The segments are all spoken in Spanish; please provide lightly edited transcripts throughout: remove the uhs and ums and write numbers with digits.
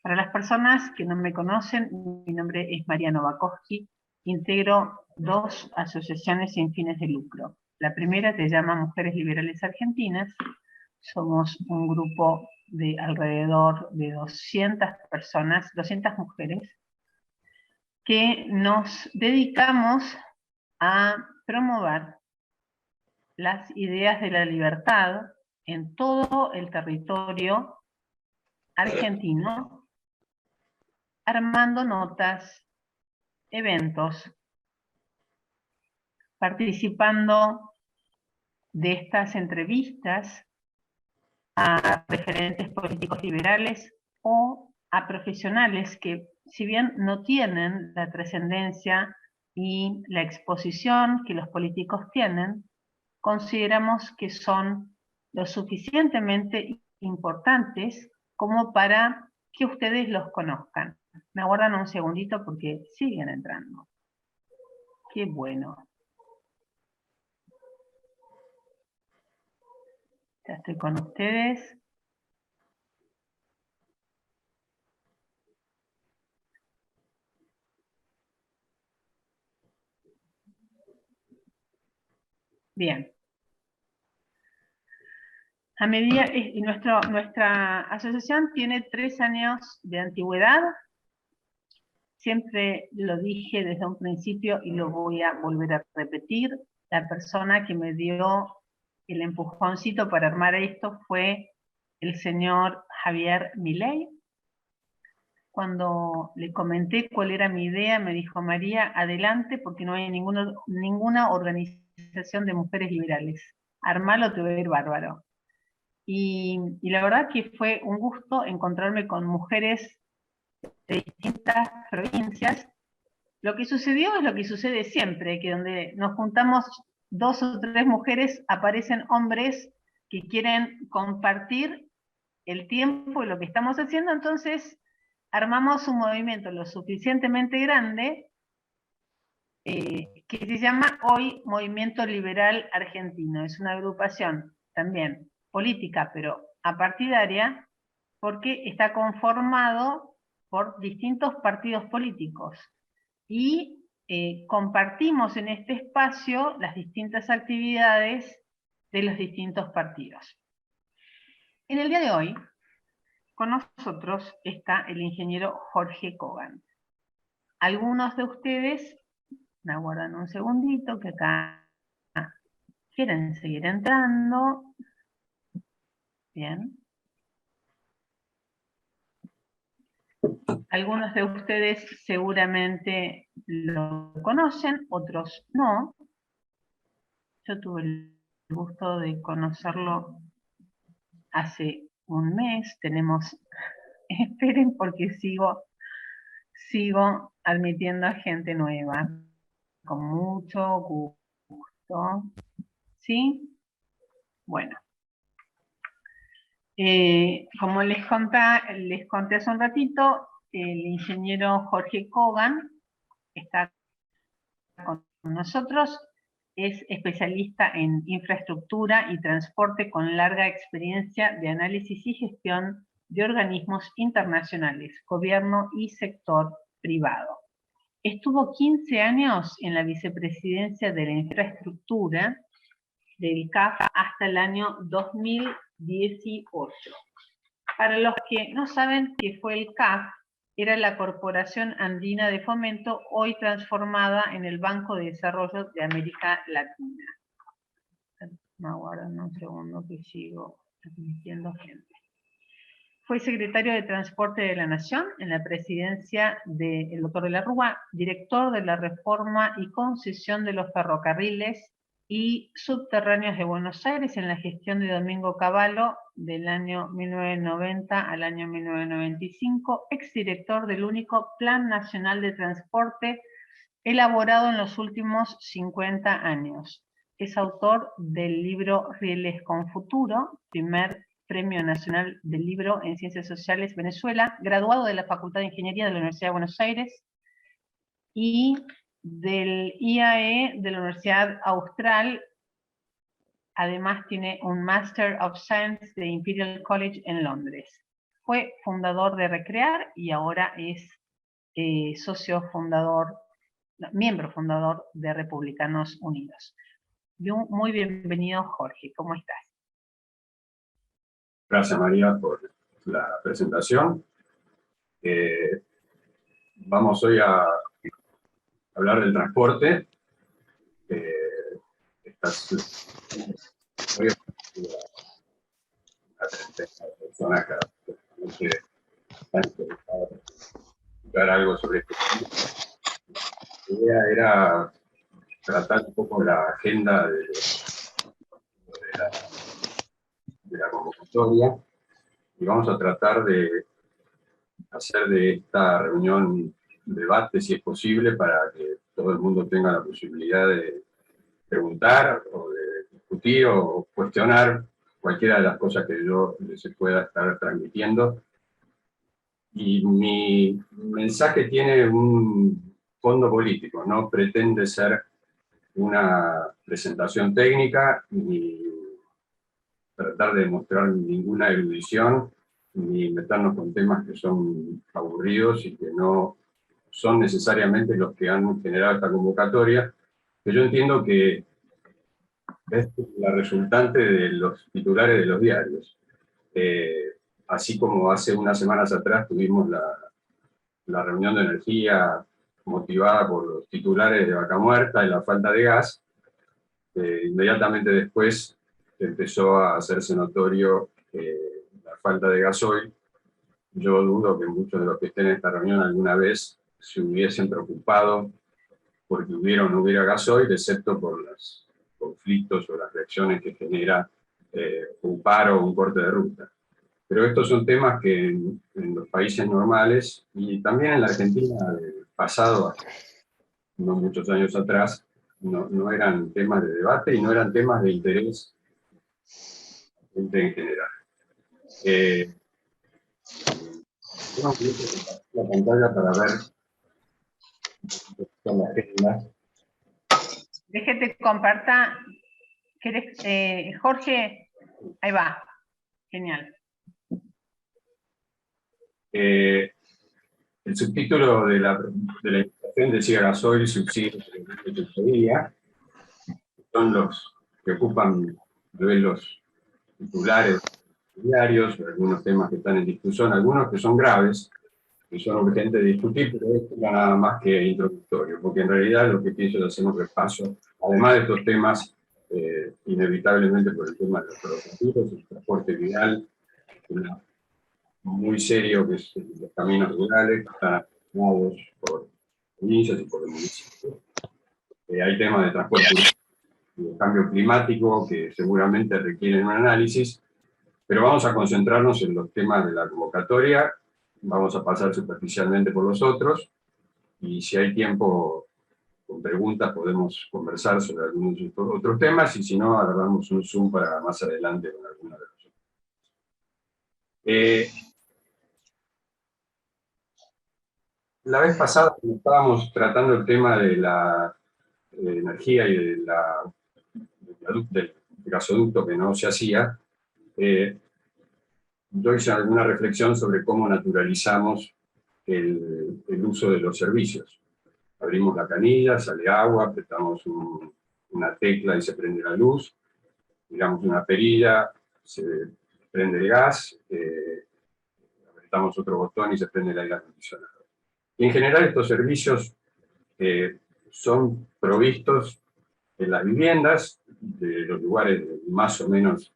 Para las personas que no me conocen, mi nombre es María Novakovsky, integro 2 asociaciones sin fines de lucro. La primera se llama Mujeres Liberales Argentinas. Somos un grupo de alrededor de 200 personas, 200 mujeres, que nos dedicamos a promover las ideas de la libertad en todo el territorio argentino, armando notas, eventos, participando de estas entrevistas a referentes políticos liberales o a profesionales que, si bien no tienen la trascendencia y la exposición que los políticos tienen, consideramos que son lo suficientemente importantes como para que ustedes los conozcan. Me aguardan un segundito porque siguen entrando. Qué bueno. Ya estoy con ustedes. Bien. A medida, nuestra asociación tiene 3 años de antigüedad. Siempre lo dije desde un principio y lo voy a volver a repetir. La persona que me dio el empujoncito para armar esto fue el señor Javier Milei. Cuando le comenté cuál era mi idea, me dijo: María, adelante, porque no hay ninguna organización de mujeres liberales. Armalo, te va a ir bárbaro. Y la verdad que fue un gusto encontrarme con mujeres de distintas provincias. Lo que sucedió es lo que sucede siempre, que donde nos juntamos 2 o 3 mujeres, aparecen hombres que quieren compartir el tiempo y lo que estamos haciendo. Entonces armamos un movimiento lo suficientemente grande que se llama hoy Movimiento Liberal Argentino. Es una agrupación también política, pero apartidaria, porque está conformado por distintos partidos políticos. Y compartimos en este espacio las distintas actividades de los distintos partidos. En el día de hoy, con nosotros está el ingeniero Jorge Kogan. Algunos de ustedes, me aguardan un segundito, que acá quieren seguir entrando. Bien. Algunos de ustedes seguramente lo conocen, otros no. Yo tuve el gusto de conocerlo hace un mes. Esperen porque sigo admitiendo a gente nueva, con mucho gusto. ¿Sí? Bueno. Como les conté hace un ratito, el ingeniero Jorge Kogan está con nosotros. Es especialista en infraestructura y transporte con larga experiencia de análisis y gestión de organismos internacionales, gobierno y sector privado. Estuvo 15 años en la vicepresidencia de la infraestructura del CAF hasta el año 2018. Para los que no saben qué fue el CAF, era la Corporación Andina de Fomento, hoy transformada en el Banco de Desarrollo de América Latina. Me aguardan un segundo que sigo admitiendo gente. Fue secretario de Transporte de la Nación en la presidencia del doctor de la Rúa, director de la reforma y concesión de los ferrocarriles y subterráneos de Buenos Aires en la gestión de Domingo Cavallo del año 1990 al año 1995, exdirector del único Plan Nacional de Transporte elaborado en los últimos 50 años. Es autor del libro Rieles con Futuro, primer Premio Nacional del Libro en Ciencias Sociales Venezuela, graduado de la Facultad de Ingeniería de la Universidad de Buenos Aires y del IAE de la Universidad Austral. Además tiene un Master of Science de Imperial College en Londres. fue fundador de Recrear y ahora es socio fundador, miembro fundador de Republicanos Unidos. Muy bienvenido, Jorge, ¿cómo estás? Gracias, María, por la presentación. Vamos hoy a hablar del transporte. Personas que están interesadas en explicar algo sobre este tema. La idea era tratar un poco la agenda de la convocatoria y vamos a tratar de hacer de esta reunión debate, si es posible, para que todo el mundo tenga la posibilidad de preguntar o de discutir o cuestionar cualquiera de las cosas que yo les pueda estar transmitiendo. Y mi mensaje tiene un fondo político, no pretende ser una presentación técnica ni tratar de mostrar ninguna erudición ni meternos con temas que son aburridos y que no son necesariamente los que han generado esta convocatoria, que yo entiendo que es la resultante de los titulares de los diarios. Así como hace unas semanas atrás tuvimos la reunión de energía motivada por los titulares de Vaca Muerta y la falta de gas, inmediatamente después empezó a hacerse notorio la falta de gasoil. Yo dudo que muchos de los que estén en esta reunión alguna vez se hubiesen preocupado porque hubiera o no hubiera gasoil, excepto por los conflictos o las reacciones que genera un paro o un corte de ruta. Pero estos son temas que en los países normales, y también en la Argentina del pasado, no muchos años atrás, no eran temas de debate y no eran temas de interés en general. Tengo que compartir la pantalla para ver la agenda. Déjate comparta. Jorge, ahí va. Genial. El subtítulo de la invitación decía gasoil, subsidios de tesorería. Son los que ocupan los titulares diarios, algunos temas que están en discusión, algunos que son graves, que son urgentes de discutir, pero esto no es nada más que introductorio, porque en realidad lo que pienso es hacer un repaso, además de estos temas, inevitablemente por el tema de los ferrocarriles, el transporte vial, muy serio, que es los caminos rurales, que están afectados por provincias y por el municipio. Hay temas de transporte de cambio climático que seguramente requieren un análisis, pero vamos a concentrarnos en los temas de la convocatoria, vamos a pasar superficialmente por los otros, y si hay tiempo con preguntas podemos conversar sobre algunos otros temas, y si no, agarramos un Zoom para más adelante con alguna de los otros. La vez pasada, cuando estábamos tratando el tema de la energía y del gasoducto que no se hacía, yo hice alguna reflexión sobre cómo naturalizamos el uso de los servicios. Abrimos la canilla, sale agua, apretamos una tecla y se prende la luz, tiramos una perilla, se prende el gas, apretamos otro botón y se prende el aire acondicionado. Y en general estos servicios son provistos en las viviendas, de los lugares más o menos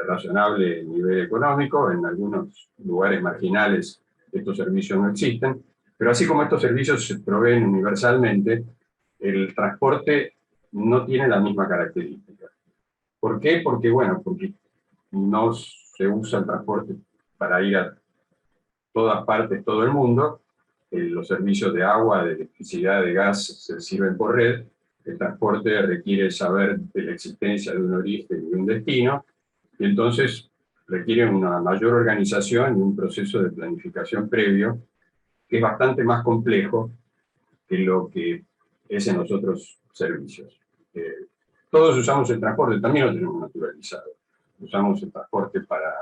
razonable nivel económico. En algunos lugares marginales estos servicios no existen, pero así como estos servicios se proveen universalmente, el transporte no tiene la misma característica. ¿Por qué? Porque no se usa el transporte para ir a todas partes, todo el mundo. Los servicios de agua, de electricidad, de gas se sirven por red. El transporte requiere saber de la existencia de un origen y un destino, y entonces requiere una mayor organización y un proceso de planificación previo que es bastante más complejo que lo que es en los otros servicios. Todos usamos el transporte, también lo tenemos naturalizado. Usamos el transporte para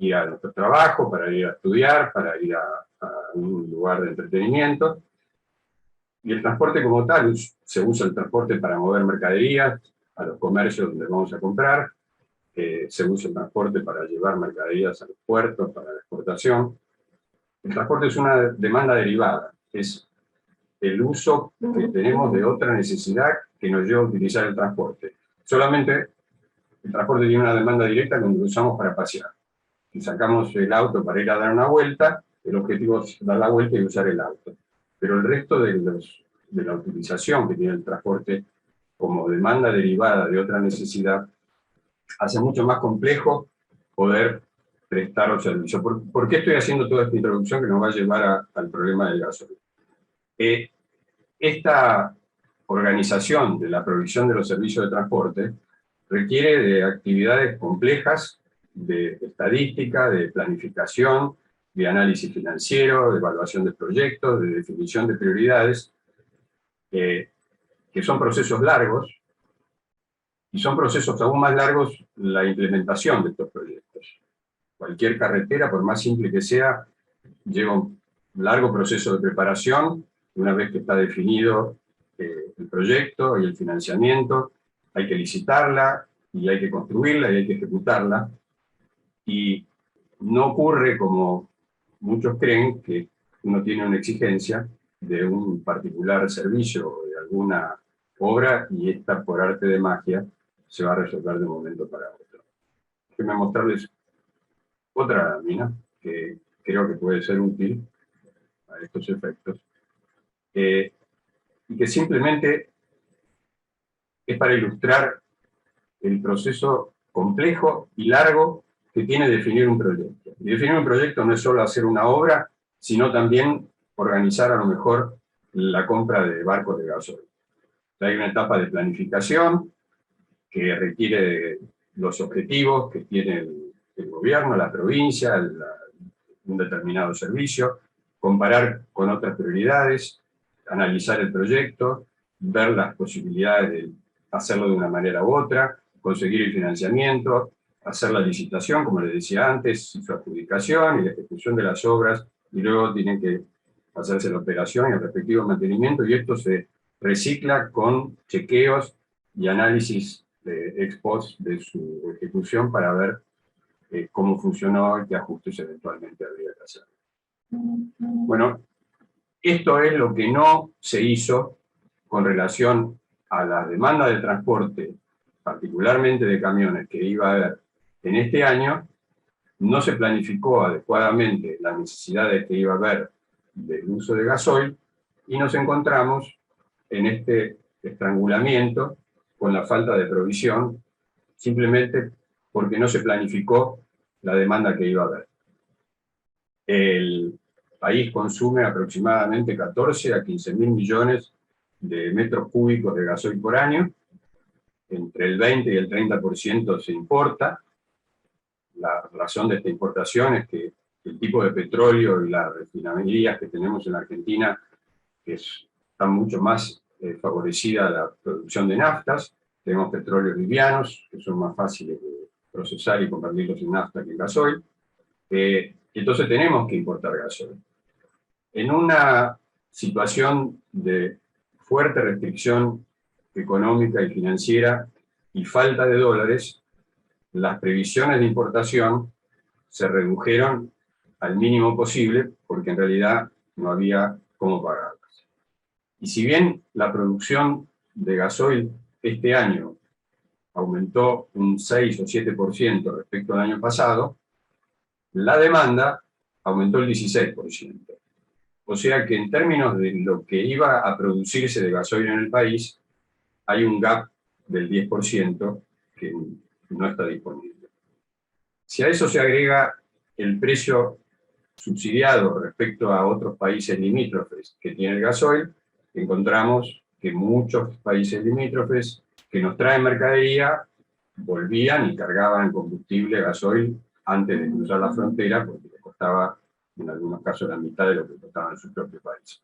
ir a nuestro trabajo, para ir a estudiar, para ir a un lugar de entretenimiento. Y el transporte como tal, se usa el transporte para mover mercaderías a los comercios donde vamos a comprar, se usa el transporte para llevar mercaderías a los puertos, para la exportación. El transporte es una demanda derivada, es el uso que tenemos de otra necesidad que nos lleva a utilizar el transporte. Solamente el transporte tiene una demanda directa cuando lo usamos para pasear. Si sacamos el auto para ir a dar una vuelta, el objetivo es dar la vuelta y usar el auto. Pero el resto de la utilización que tiene el transporte como demanda derivada de otra necesidad hace mucho más complejo poder prestar los servicios. ¿Por qué estoy haciendo toda esta introducción que nos va a llevar al problema del gasoil? Esta organización de la provisión de los servicios de transporte requiere de actividades complejas, de estadística, de planificación, de análisis financiero, de evaluación de proyectos, de definición de prioridades, que son procesos largos, y son procesos aún más largos la implementación de estos proyectos. Cualquier carretera, por más simple que sea, lleva un largo proceso de preparación. Una vez que está definido el proyecto y el financiamiento, hay que licitarla, y hay que construirla, y hay que ejecutarla. Y no ocurre como muchos creen, que uno tiene una exigencia de un particular servicio o de alguna obra, y esta, por arte de magia, se va a resolver de un momento para otro. Déjenme mostrarles otra lámina que creo que puede ser útil a estos efectos, y que simplemente es para ilustrar el proceso complejo y largo que tiene definir un proyecto. Y definir un proyecto no es solo hacer una obra, sino también organizar a lo mejor la compra de barcos de gasoil. Hay una etapa de planificación que requiere los objetivos que tiene el gobierno, la provincia, un determinado servicio, comparar con otras prioridades, analizar el proyecto, ver las posibilidades de hacerlo de una manera u otra, conseguir el financiamiento, hacer la licitación, como les decía antes, su adjudicación y la ejecución de las obras, y luego tienen que hacerse la operación y el respectivo mantenimiento, y esto se recicla con chequeos y análisis ex post de su ejecución para ver cómo funcionó y qué ajustes eventualmente habría que hacer. Bueno, esto es lo que no se hizo con relación a la demanda de transporte, particularmente de camiones, que iba a haber en este año. No se planificó adecuadamente las necesidades que iba a haber del uso de gasoil, y nos encontramos en este estrangulamiento con la falta de provisión, simplemente porque no se planificó la demanda que iba a haber. El país consume aproximadamente 14 a 15 mil millones de metros cúbicos de gasoil por año, entre el 20 y el 30% se importa. La razón de esta importación es que el tipo de petróleo y las refinerías que tenemos en la Argentina están mucho más favorecidas a la producción de naftas. Tenemos petróleos livianos, que son más fáciles de procesar y convertirlos en nafta que en gasoil. Entonces tenemos que importar gasoil. En una situación de fuerte restricción económica y financiera y falta de dólares, las previsiones de importación se redujeron al mínimo posible, porque en realidad no había cómo pagarlas. Y si bien la producción de gasoil este año aumentó un 6 o 7% respecto al año pasado, la demanda aumentó el 16%. O sea que en términos de lo que iba a producirse de gasoil en el país, hay un gap del 10% que no está disponible. Si a eso se agrega el precio subsidiado respecto a otros países limítrofes que tiene el gasoil, encontramos que muchos países limítrofes que nos traen mercadería volvían y cargaban combustible, gasoil, antes de cruzar la frontera, porque les costaba, en algunos casos, la mitad de lo que costaba en su propio país.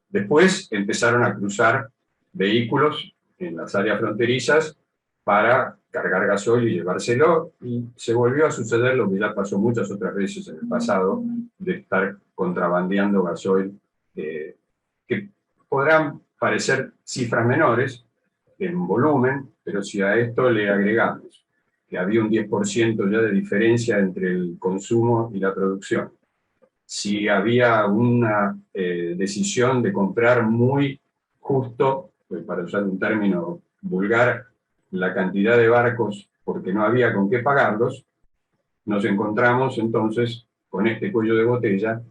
Después empezaron a cruzar vehículos en las áreas fronterizas para cargar gasoil y llevárselo, y se volvió a suceder lo que ya pasó muchas otras veces en el pasado, de estar contrabandeando gasoil, que podrán parecer cifras menores en volumen, pero si a esto le agregamos que había un 10% ya de diferencia entre el consumo y la producción, si había una decisión de comprar muy justo, para usar un término vulgar, la cantidad de barcos porque no había con qué pagarlos, nos encontramos entonces con este cuello de botella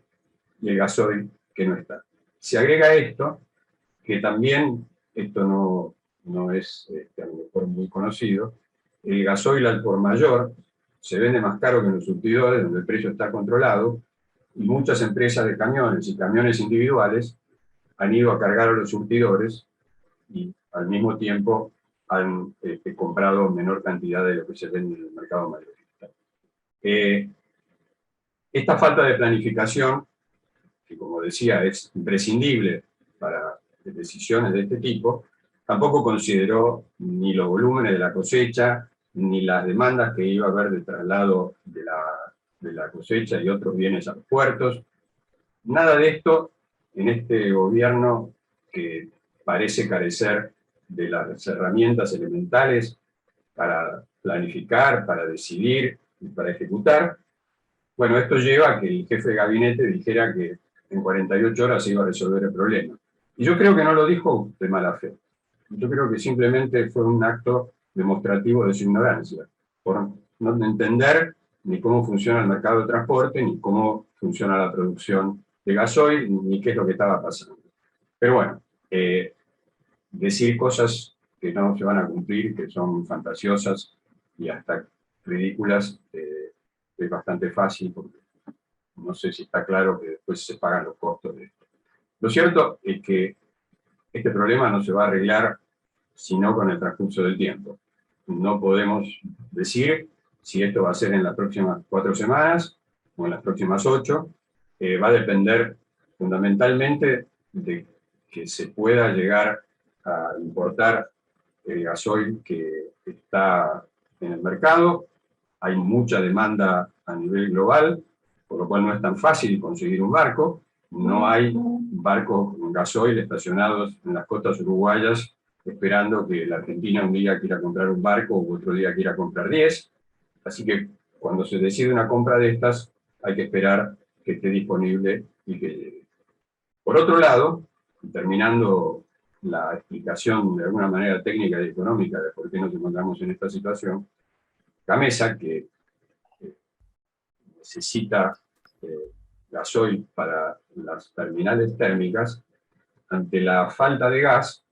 y el gasoil que no está. Se agrega esto, que también, esto no es a lo mejor muy conocido, el gasoil al por mayor se vende más caro que en los surtidores, donde el precio está controlado, y muchas empresas de camiones y camiones individuales han ido a cargar a los surtidores y al mismo tiempo han comprado menor cantidad de lo que se vende en el mercado mayorista. Esta falta de planificación, que como decía es imprescindible para decisiones de este tipo, tampoco consideró ni los volúmenes de la cosecha, ni las demandas que iba a haber de traslado de la cosecha y otros bienes a los puertos. Nada de esto en este gobierno que parece carecer de las herramientas elementales para planificar, para decidir y para ejecutar. Bueno, esto lleva a que el jefe de gabinete dijera que en 48 horas se iba a resolver el problema. Y yo creo que no lo dijo de mala fe. Yo creo que simplemente fue un acto demostrativo de su ignorancia, por no entender ni cómo funciona el mercado de transporte, ni cómo funciona la producción de gasoil, ni qué es lo que estaba pasando. Pero bueno, decir cosas que no se van a cumplir, que son fantasiosas y hasta ridículas, es bastante fácil, porque no sé si está claro que después se pagan los costos de esto. Lo cierto es que este problema no se va a arreglar sino con el transcurso del tiempo. No podemos decir si esto va a ser en las próximas 4 semanas o en las próximas 8. Va a depender fundamentalmente de que se pueda llegar a importar el gasoil que está en el mercado. Hay mucha demanda a nivel global, por lo cual no es tan fácil conseguir un barco. No hay barcos con gasoil estacionados en las costas uruguayas esperando que la Argentina un día quiera comprar un barco o otro día quiera comprar 10. Así que cuando se decide una compra de estas, hay que esperar que esté disponible y que llegue. Por otro lado, terminando la explicación de alguna manera técnica y económica de por qué nos encontramos en esta situación, Gamesa, que necesita gasoil para las terminales térmicas, ante la falta de gas,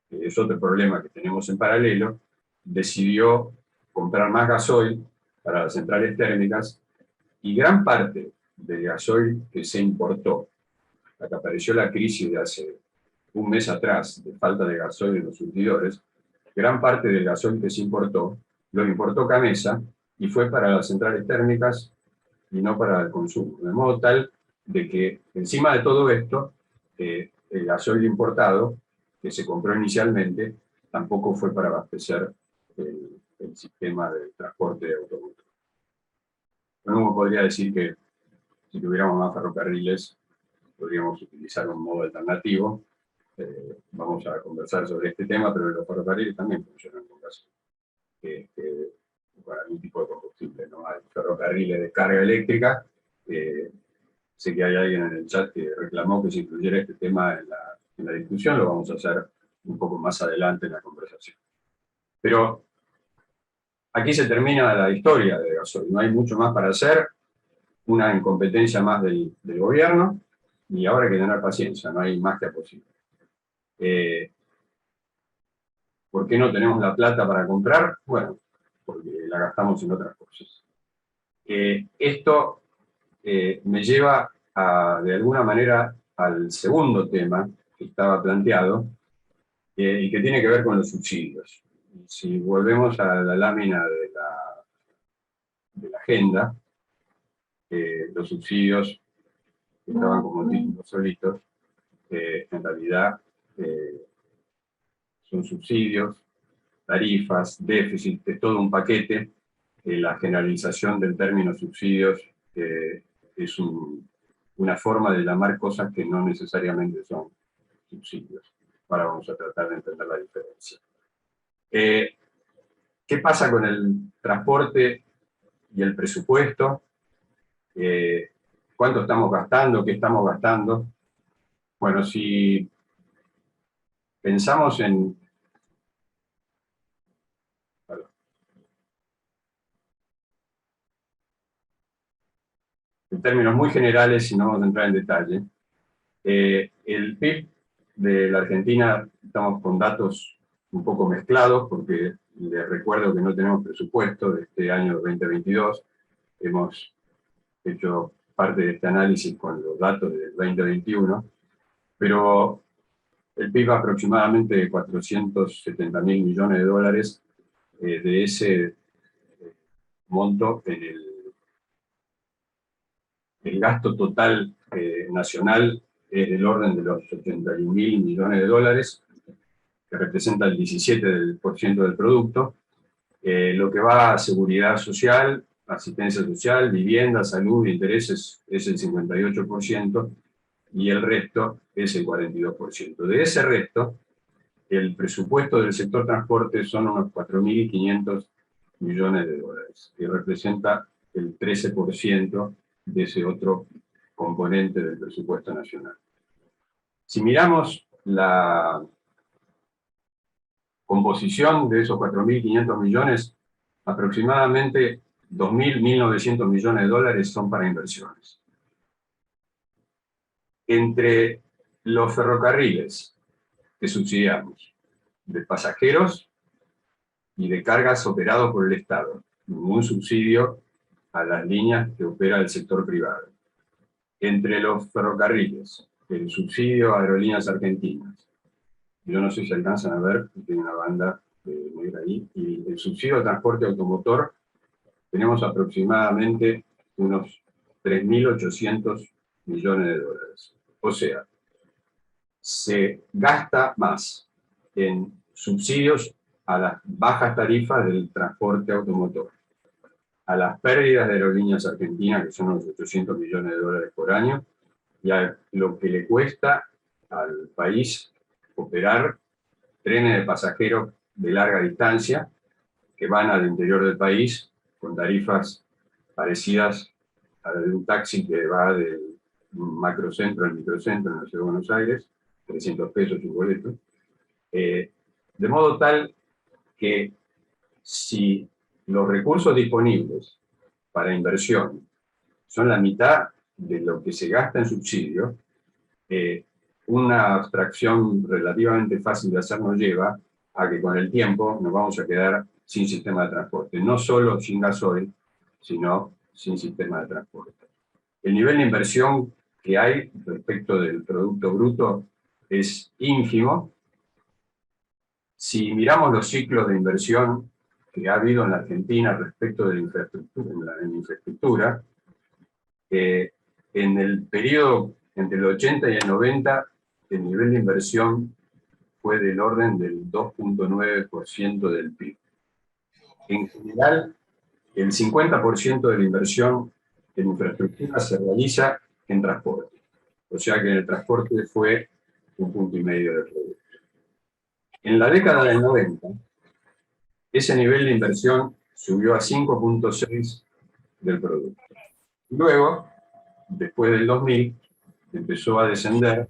que es otro problema que tenemos en paralelo, decidió comprar más gasoil para las centrales térmicas, y gran parte del gasoil que se importó, hasta que apareció la crisis de hace un mes atrás de falta de gasoil en los surtidores, gran parte del gasoil que se importó, lo importó Gamesa y fue para las centrales térmicas y no para el consumo. De modo tal de que encima de todo esto, el gasoil importado que se compró inicialmente tampoco fue para abastecer el sistema de transporte de automotor. Uno podría decir que si tuviéramos más ferrocarriles podríamos utilizar un modo alternativo. Vamos a conversar sobre este tema, pero los ferrocarriles también funcionan con gasoil, con algún tipo de combustible, ¿no? Hay ferrocarriles de carga eléctrica. Sé que hay alguien en el chat que reclamó que se incluyera este tema en la discusión, lo vamos a hacer un poco más adelante en la conversación. Pero aquí se termina la historia de gasoil, no hay mucho más para hacer, una incompetencia más del gobierno, y ahora hay que tener paciencia, no hay magia posible. ¿Por qué no tenemos la plata para comprar? Bueno, porque la gastamos en otras cosas. Esto me lleva de alguna manera al segundo tema que estaba planteado, y que tiene que ver con los subsidios. Si volvemos a la lámina de la agenda, los subsidios que estaban como títulos solitos, en realidad son subsidios tarifas, déficit, es todo un paquete. La generalización del término subsidios es una forma de llamar cosas que no necesariamente son subsidios. Ahora vamos a tratar de entender la diferencia. ¿Qué pasa con el transporte y el presupuesto? ¿Cuánto estamos gastando? ¿Qué estamos gastando? Bueno, si pensamos en términos muy generales, si no vamos a entrar en detalle, el PIB de la Argentina, estamos con datos un poco mezclados, porque les recuerdo que no tenemos presupuesto de este año 2022, hemos hecho parte de este análisis con los datos del 2021, pero el PIB aproximadamente de 470.000 millones de dólares, de ese monto en el gasto total nacional es del orden de los 81.000 millones de dólares, que representa el 17% del producto. Lo que va a seguridad social, asistencia social, vivienda, salud, intereses es el 58%, y el resto es el 42%. De ese resto, el presupuesto del sector transporte son unos 4.500 millones de dólares, que representa el 13% de ese otro componente del presupuesto nacional. Si miramos la composición de esos 4.500 millones, aproximadamente 1.900 millones de dólares son para inversiones. Entre los ferrocarriles que subsidiamos, de pasajeros y de cargas operados por el Estado, ningún subsidio a las líneas que opera el sector privado. Entre los ferrocarriles, el subsidio a Aerolíneas Argentinas, yo no sé si alcanzan a ver, tiene una banda negra ahí, y el subsidio al transporte automotor, tenemos aproximadamente unos 3.800 millones de dólares. O sea, se gasta más en subsidios a las bajas tarifas del transporte automotor, a las pérdidas de Aerolíneas Argentinas, que son unos 800 millones de dólares por año, y a lo que le cuesta al país operar trenes de pasajeros de larga distancia que van al interior del país con tarifas parecidas a la de un taxi que va del macrocentro al microcentro en la ciudad de Buenos Aires, 300 pesos un boleto, de modo tal que si los recursos disponibles para inversión son la mitad de lo que se gasta en subsidio, una abstracción relativamente fácil de hacer nos lleva a que con el tiempo nos vamos a quedar sin sistema de transporte, no solo sin gasoil, sino sin sistema de transporte. El nivel de inversión que hay respecto del Producto Bruto es ínfimo. Si miramos los ciclos de inversión que ha habido en la Argentina respecto de la infraestructura, en el periodo entre el 80 y el 90, el nivel de inversión fue del orden del 2.9% del PIB. En general, el 50% de la inversión en infraestructura se realiza en transporte. O sea que en el transporte fue 1,5 puntos del producto. En la década del 90, ese nivel de inversión subió a 5.6 del producto. Luego, después del 2000, empezó a descender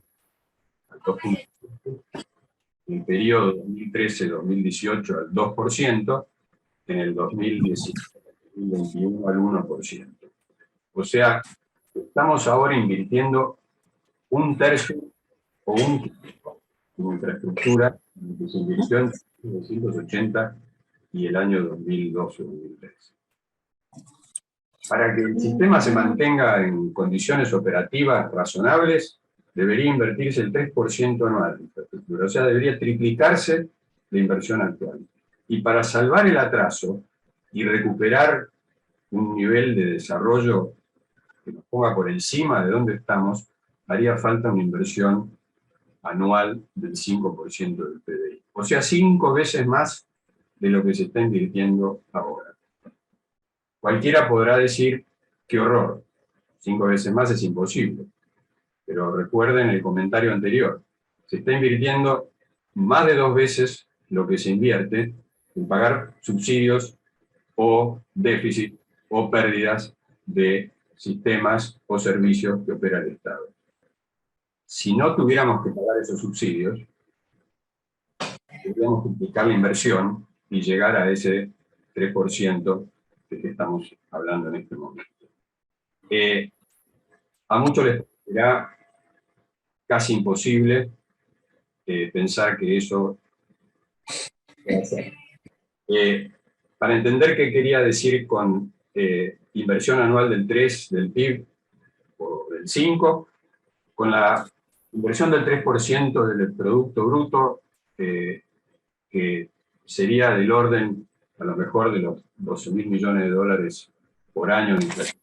al 2.5, en el periodo 2013-2018 al 2%, en el 2019-2021 al 1%. O sea, estamos ahora invirtiendo 1/3 o 1/5 en infraestructura que se invirtió en 1980 y el año 2012-2013. Para que el sistema se mantenga en condiciones operativas razonables, debería invertirse el 3% anual en infraestructura, o sea, debería triplicarse la inversión actual. Y para salvar el atraso y recuperar un nivel de desarrollo que nos ponga por encima de donde estamos, haría falta una inversión anual del 5% del PBI. O sea, 5 veces más de lo que se está invirtiendo ahora. Cualquiera podrá decir, qué horror, 5 veces más es imposible. Pero recuerden el comentario anterior, se está invirtiendo más de 2 veces lo que se invierte en pagar subsidios o déficit o pérdidas de sistemas o servicios que opera el Estado. Si no tuviéramos que pagar esos subsidios, podríamos duplicar la inversión y llegar a ese 3% de que estamos hablando en este momento. A muchos les será casi imposible pensar que eso puede ser. Para entender qué quería decir con inversión anual del 3 del PIB o del 5, con la inversión del 3% del Producto Bruto, que sería del orden, a lo mejor, de los 12.000 millones de dólares por año en inflación,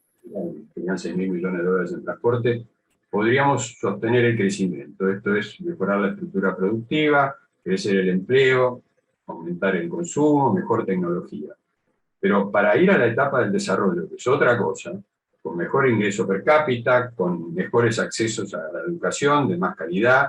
tenían 6.000 millones de dólares en transporte, podríamos sostener el crecimiento. Esto es mejorar la estructura productiva, crecer el empleo, aumentar el consumo, mejor tecnología. Pero para ir a la etapa del desarrollo, que es otra cosa, con mejor ingreso per cápita, con mejores accesos a la educación de más calidad,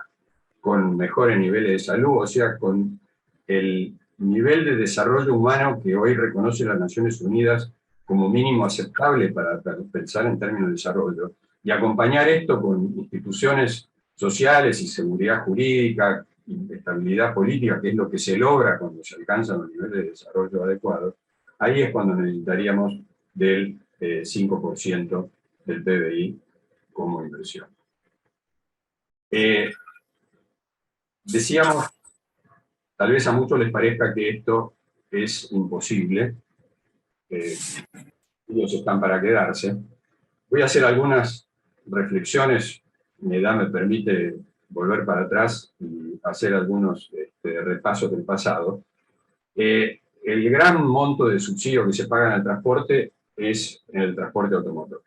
con mejores niveles de salud, o sea, con el nivel de desarrollo humano que hoy reconoce las Naciones Unidas como mínimo aceptable para pensar en términos de desarrollo, y acompañar esto con instituciones sociales y seguridad jurídica, y estabilidad política, que es lo que se logra cuando se alcanzan los niveles de desarrollo adecuados, ahí es cuando necesitaríamos del 5% del PBI como inversión. Decíamos, tal vez a muchos les parezca que esto es imposible, ellos están para quedarse. Voy a hacer algunas reflexiones, mi edad me permite volver para atrás y hacer algunos repasos del pasado. El gran monto de subsidio que se paga en el transporte es en el transporte automotor.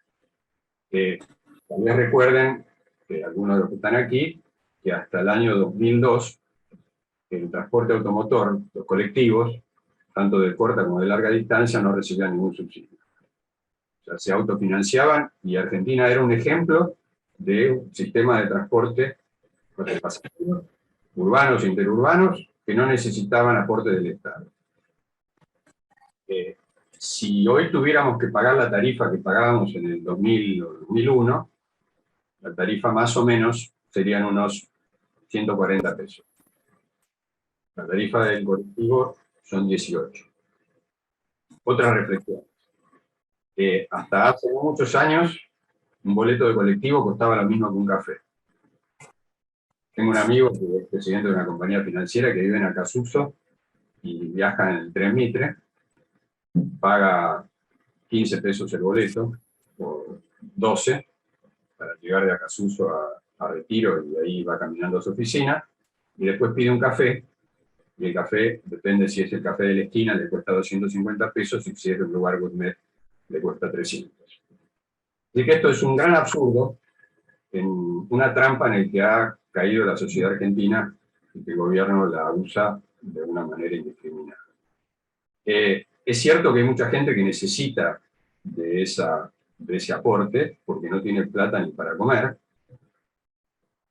Tal vez recuerden, algunos de los que están aquí, que hasta el año 2002, el transporte automotor, los colectivos, tanto de corta como de larga distancia, no recibían ningún subsidio. O sea, se autofinanciaban, y Argentina era un ejemplo de un sistema de transporte de pasajeros, urbanos e interurbanos, que no necesitaban aporte del Estado. Si hoy tuviéramos que pagar la tarifa que pagábamos en el 2000 o 2001, la tarifa más o menos serían unos 140 pesos. La tarifa del colectivo son 18. Otra reflexión. Hasta hace muchos años, un boleto de colectivo costaba lo mismo que un café. Tengo un amigo que es presidente de una compañía financiera que vive en Acassuso y viaja en el tren Mitre, paga 15 pesos el boleto, o 12, para llegar de Acassuso a Retiro, y ahí va caminando a su oficina, y después pide un café, y el café, depende si es el café de la esquina, le cuesta 250 pesos, y si es de un lugar gourmet, le cuesta 300. Así que esto es un gran absurdo, en una trampa en el que ha caído la sociedad argentina, y que el gobierno la usa de una manera indiscriminada. Es cierto que hay mucha gente que necesita de ese aporte, porque no tiene plata ni para comer,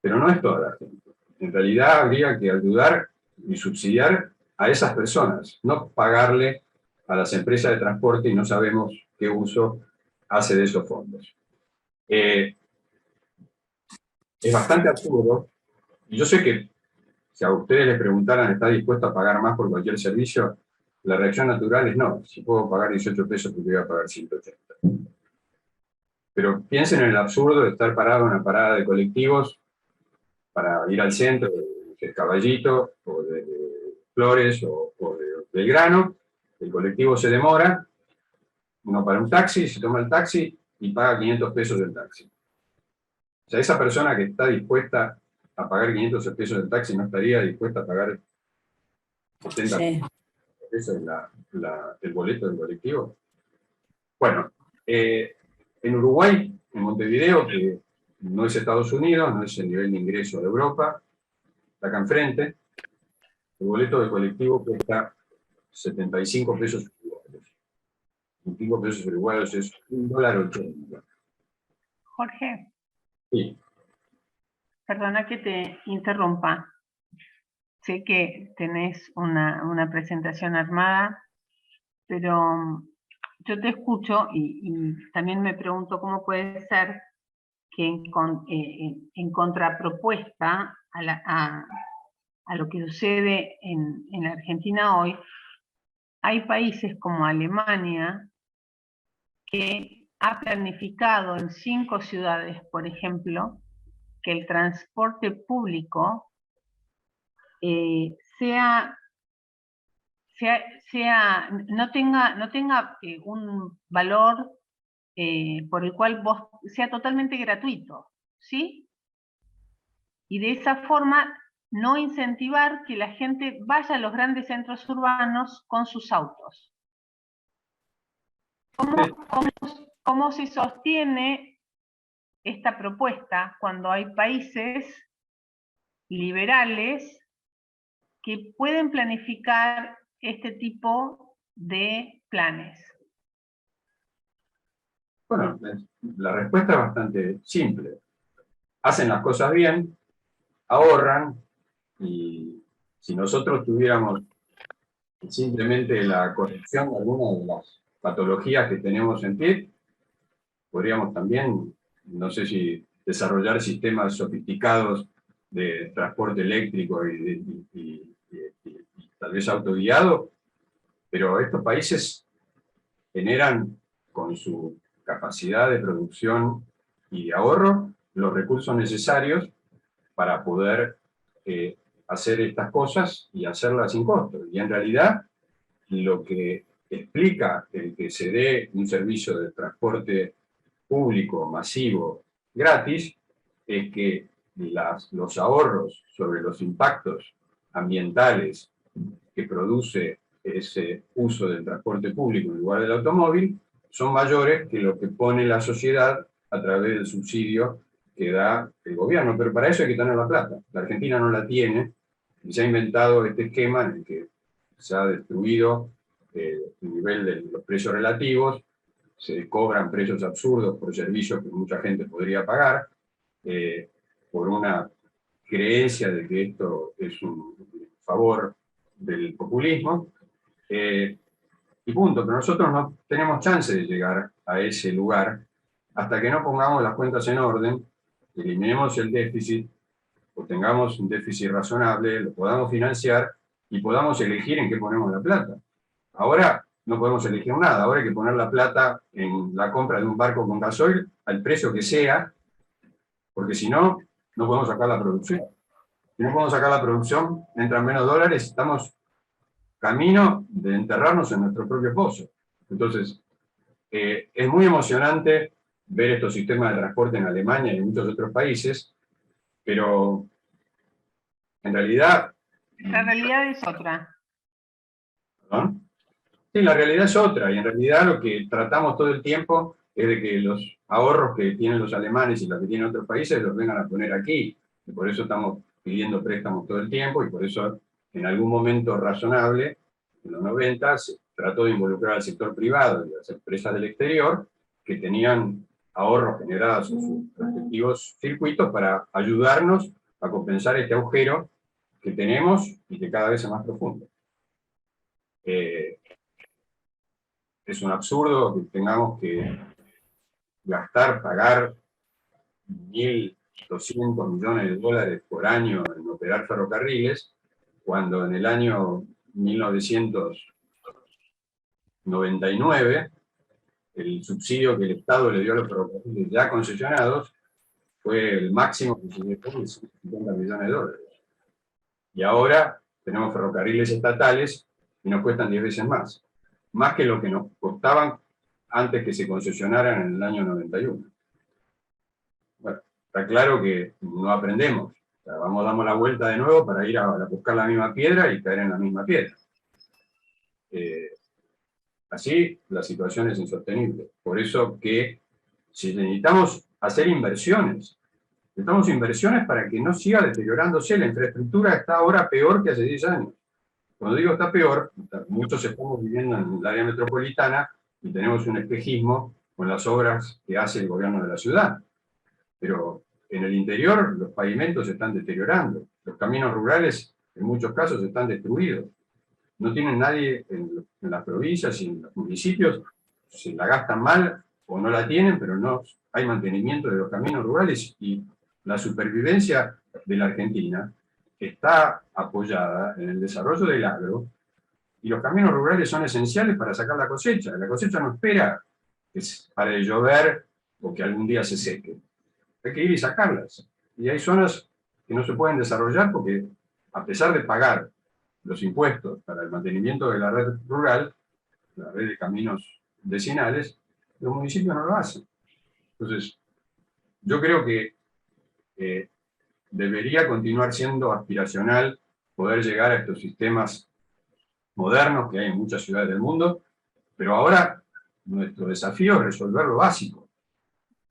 pero no es toda la gente. En realidad habría que ayudar y subsidiar a esas personas, no pagarle a las empresas de transporte y no sabemos qué uso hace de esos fondos. Es bastante absurdo, y yo sé que si a ustedes les preguntaran, ¿está dispuesto a pagar más por cualquier servicio? La reacción natural es no. Si puedo pagar 18 pesos, porque voy a pagar 180. Pero piensen en el absurdo de estar parado en una parada de colectivos para ir al centro de Caballito, o de Flores, o de Belgrano. El colectivo se demora, uno para un taxi, se toma el taxi y paga 500 pesos del taxi. O sea, esa persona que está dispuesta a pagar 500 pesos del taxi no estaría dispuesta a pagar 70 pesos. Eso es el boleto del colectivo. Bueno, en Uruguay, en Montevideo, que no es Estados Unidos, no es el nivel de ingreso de Europa, está acá enfrente, el boleto del colectivo cuesta 75 pesos uruguayos. 25 pesos uruguayos es $1.80. Jorge, Sí. perdona que te interrumpa. Sé que tenés una presentación armada, pero yo te escucho y también me pregunto cómo puede ser que en contrapropuesta a lo que sucede en la Argentina hoy, hay países como Alemania que ha planificado en 5 ciudades, por ejemplo, que el transporte público no tenga un valor por el cual sea totalmente gratuito, ¿sí? Y de esa forma no incentivar que la gente vaya a los grandes centros urbanos con sus autos. ¿Cómo se sostiene esta propuesta cuando hay países liberales que pueden planificar este tipo de planes? Bueno, la respuesta es bastante simple. Hacen las cosas bien, ahorran, y si nosotros tuviéramos simplemente la corrección de algunas de las patologías que tenemos en pie, podríamos también, no sé si desarrollar sistemas sofisticados de transporte eléctrico y tal vez autoguiado, pero estos países generan con su capacidad de producción y de ahorro los recursos necesarios para poder hacer estas cosas y hacerlas sin costo. Y en realidad lo que explica el que se dé un servicio de transporte público, masivo, gratis, es que los ahorros sobre los impactos ambientales que produce ese uso del transporte público en lugar del automóvil son mayores que lo que pone la sociedad a través del subsidio que da el gobierno. Pero para eso hay que tener la plata. La Argentina no la tiene y se ha inventado este esquema en el que se ha destruido el nivel de los precios relativos, se cobran precios absurdos por servicios que mucha gente podría pagar, por una creencia de que esto es un favor del populismo, y punto. Pero nosotros no tenemos chance de llegar a ese lugar hasta que no pongamos las cuentas en orden, eliminemos el déficit, o tengamos un déficit razonable, lo podamos financiar y podamos elegir en qué ponemos la plata. Ahora no podemos elegir nada, ahora hay que poner la plata en la compra de un barco con gasoil al precio que sea, porque si no, no podemos sacar la producción. Si no podemos sacar la producción, entran menos dólares, estamos camino de enterrarnos en nuestro propio pozo. Entonces, es muy emocionante ver estos sistemas de transporte en Alemania y en muchos otros países, pero en realidad... La realidad es otra. ¿Perdón? Sí, la realidad es otra, y en realidad lo que tratamos todo el tiempo es de que los ahorros que tienen los alemanes y los que tienen otros países los vengan a poner aquí. Y por eso estamos pidiendo préstamos todo el tiempo, y por eso en algún momento razonable, en los 90, se trató de involucrar al sector privado y a las empresas del exterior que tenían ahorros generados en sus respectivos circuitos para ayudarnos a compensar este agujero que tenemos y que cada vez es más profundo. Es un absurdo que tengamos que pagar 1.200 millones de dólares por año en operar ferrocarriles, cuando en el año 1999 el subsidio que el Estado le dio a los ferrocarriles ya concesionados fue el máximo que se llegó de 50 millones de dólares. Y ahora tenemos ferrocarriles estatales y nos cuestan 10 veces más que lo que nos costaban antes que se concesionaran en el año 91. Bueno, está claro que no aprendemos. O sea, damos la vuelta de nuevo para ir a buscar la misma piedra y caer en la misma piedra. Así la situación es insostenible. Por eso que si necesitamos hacer inversiones, necesitamos inversiones para que no siga deteriorándose. La infraestructura está ahora peor que hace 10 años. Cuando digo está peor, muchos estamos viviendo en el área metropolitana y tenemos un espejismo con las obras que hace el gobierno de la ciudad. Pero en el interior los pavimentos se están deteriorando, los caminos rurales en muchos casos están destruidos. No tienen nadie en las provincias y en los municipios, se la gastan mal o no la tienen, pero no hay mantenimiento de los caminos rurales y la supervivencia de la Argentina está apoyada en el desarrollo del agro y los caminos rurales son esenciales para sacar la cosecha. La cosecha no espera que pare de llover o que algún día se seque. Hay que ir y sacarlas. Y hay zonas que no se pueden desarrollar porque, a pesar de pagar los impuestos para el mantenimiento de la red rural, la red de caminos vecinales, los municipios no lo hacen. Entonces, yo creo que debería continuar siendo aspiracional poder llegar a estos sistemas modernos que hay en muchas ciudades del mundo, pero ahora nuestro desafío es resolver lo básico.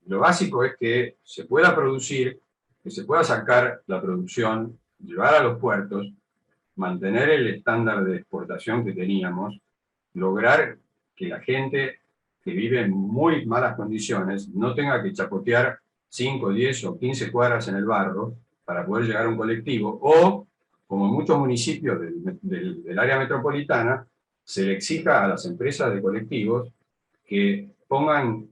Lo básico es que se pueda producir, que se pueda sacar la producción, llevar a los puertos, mantener el estándar de exportación que teníamos, lograr que la gente que vive en muy malas condiciones no tenga que chapotear 5, 10 o 15 cuadras en el barro para poder llegar a un colectivo, o, como en muchos municipios del área metropolitana, se le exija a las empresas de colectivos que pongan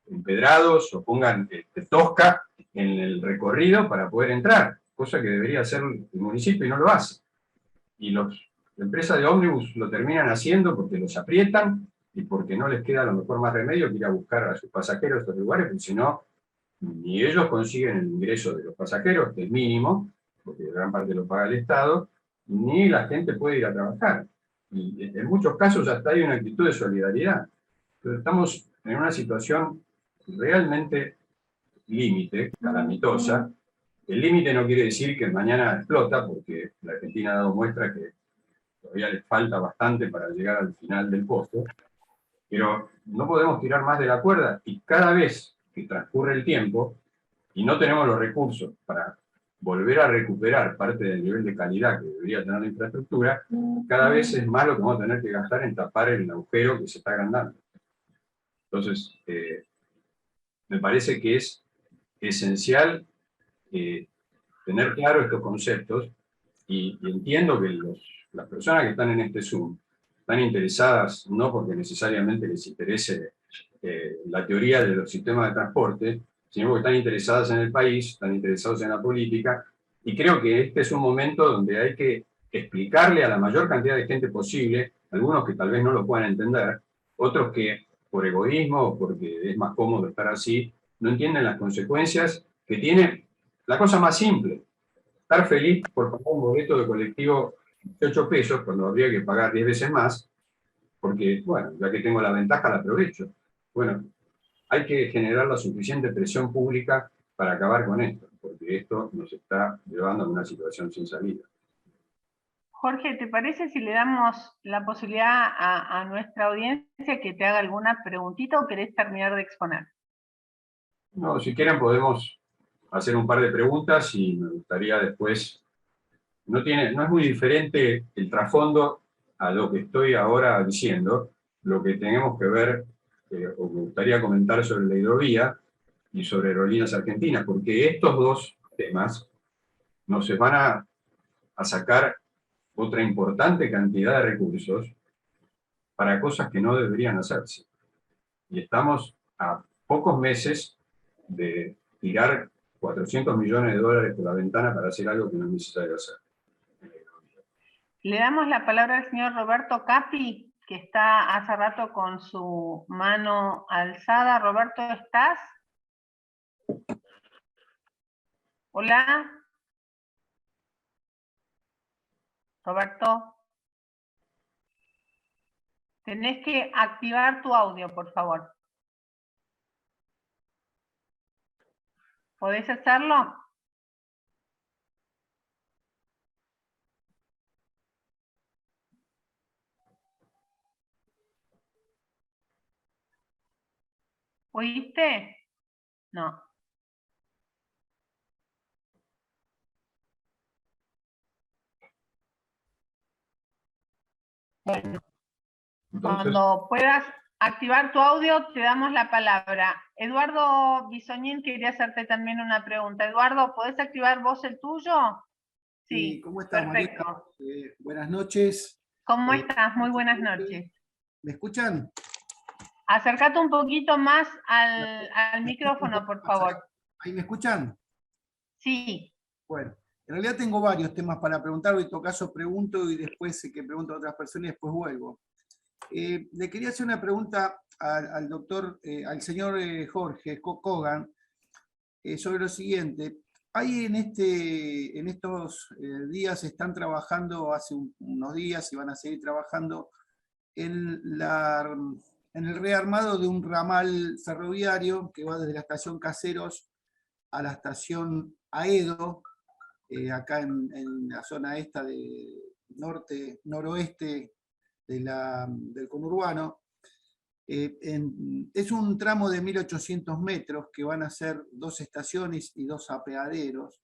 empedrados o pongan tosca en el recorrido para poder entrar, cosa que debería hacer el municipio y no lo hace. Y las empresas de ómnibus lo terminan haciendo porque los aprietan y porque no les queda a lo mejor más remedio que ir a buscar a sus pasajeros a estos lugares, porque si no, ni ellos consiguen el ingreso de los pasajeros, que es mínimo, porque gran parte lo paga el Estado, ni la gente puede ir a trabajar. Y en muchos casos hasta hay una actitud de solidaridad. Pero estamos en una situación realmente límite, calamitosa. El límite no quiere decir que mañana explota, porque la Argentina ha dado muestra que todavía le falta bastante para llegar al final del pozo, pero no podemos tirar más de la cuerda y cada vez que transcurre el tiempo y no tenemos los recursos para volver a recuperar parte del nivel de calidad que debería tener la infraestructura, cada vez es más lo que vamos a tener que gastar en tapar el agujero que se está agrandando. Entonces, me parece que es esencial tener claro estos conceptos y entiendo que las personas que están en este Zoom están interesadas no porque necesariamente les interese la teoría de los sistemas de transporte, sino porque están interesadas en el país, están interesados en la política, y creo que este es un momento donde hay que explicarle a la mayor cantidad de gente posible, algunos que tal vez no lo puedan entender, otros que por egoísmo o porque es más cómodo estar así, no entienden las consecuencias que tiene la cosa más simple. Estar feliz por pagar un boleto de colectivo de 8 pesos cuando habría que pagar 10 veces más, porque, bueno, ya que tengo la ventaja la aprovecho. Bueno, hay que generar la suficiente presión pública para acabar con esto, porque esto nos está llevando a una situación sin salida. Jorge, ¿te parece si le damos la posibilidad a nuestra audiencia que te haga alguna preguntita o querés terminar de exponer? No, si quieren podemos hacer un par de preguntas y me gustaría después... No es muy diferente el trasfondo a lo que estoy ahora diciendo. Lo que tenemos que ver, o me gustaría comentar sobre la hidrovía y sobre Aerolíneas Argentinas, porque estos dos temas nos van a sacar otra importante cantidad de recursos para cosas que no deberían hacerse. Y estamos a pocos meses de tirar 400 millones de dólares por la ventana para hacer algo que no es necesario hacer. Le damos la palabra al señor Roberto Capi, que está hace rato con su mano alzada. Roberto, ¿estás? Hola. Roberto. Tenés que activar tu audio, por favor. ¿Podés hacerlo? ¿Oíste? No. Bueno, Entonces, cuando puedas activar tu audio, te damos la palabra. Eduardo Bisoñín quería hacerte también una pregunta. Eduardo, ¿podés activar vos el tuyo? Sí, ¿Cómo estás, María? perfecto. Buenas noches. ¿Cómo estás? Muy buenas noches. ¿Me escuchan? Acércate un poquito más al micrófono, por favor. ¿Ahí me escuchan? Sí. Bueno, en realidad tengo varios temas para preguntar, en todo caso pregunto y después que pregunto a otras personas y después vuelvo. Le quería hacer una pregunta al doctor, al señor Jorge Kogan, sobre lo siguiente. Ahí en estos días están trabajando, hace unos días y van a seguir trabajando en el rearmado de un ramal ferroviario que va desde la estación Caseros a la estación Aedo, acá en la zona esta de noroeste del conurbano. Es un tramo de 1800 metros que van a ser 2 estaciones y 2 apeaderos.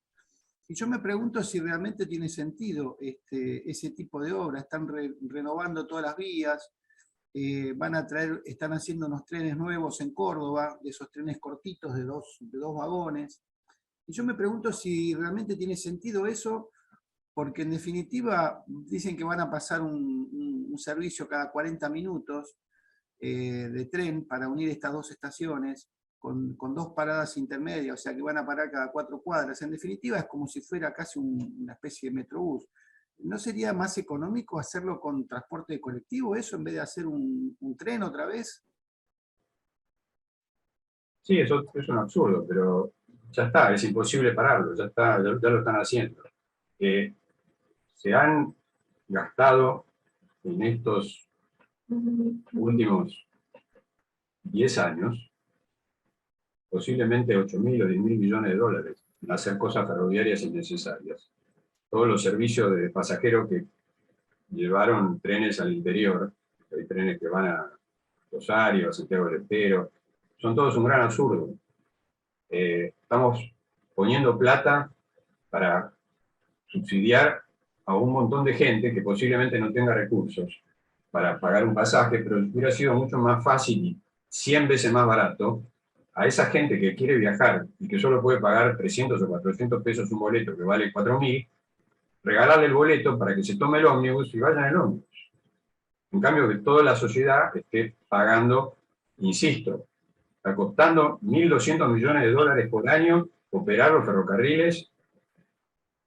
Y yo me pregunto si realmente tiene sentido ese tipo de obra. Están renovando todas las vías, están haciendo unos trenes nuevos en Córdoba, de esos trenes cortitos de dos vagones. Y yo me pregunto si realmente tiene sentido eso, porque en definitiva dicen que van a pasar un servicio cada 40 minutos de tren para unir estas 2 estaciones, con 2 paradas intermedias, o sea que van a parar cada 4 cuadras. En definitiva es como si fuera casi una especie de metrobús. ¿No sería más económico hacerlo con transporte colectivo eso, en vez de hacer un tren otra vez? sí, eso es un absurdo, pero ya está, es imposible pararlo, ya está, ya lo están haciendo. Se han gastado en estos últimos 10 años posiblemente 8.000 o 10.000 millones de dólares en hacer cosas ferroviarias innecesarias. Todos los servicios de pasajeros que llevaron trenes al interior, hay trenes que van a Rosario, a Santiago del Estero, son todos un gran absurdo. Estamos poniendo plata para subsidiar a un montón de gente que posiblemente no tenga recursos para pagar un pasaje, pero hubiera sido mucho más fácil y 100 veces más barato a esa gente que quiere viajar y que solo puede pagar 300 o 400 pesos un boleto que vale 4.000, regalarle el boleto para que se tome el ómnibus y vaya en el ómnibus. En cambio, que toda la sociedad esté pagando, insisto, está costando 1.200 millones de dólares por año operar los ferrocarriles.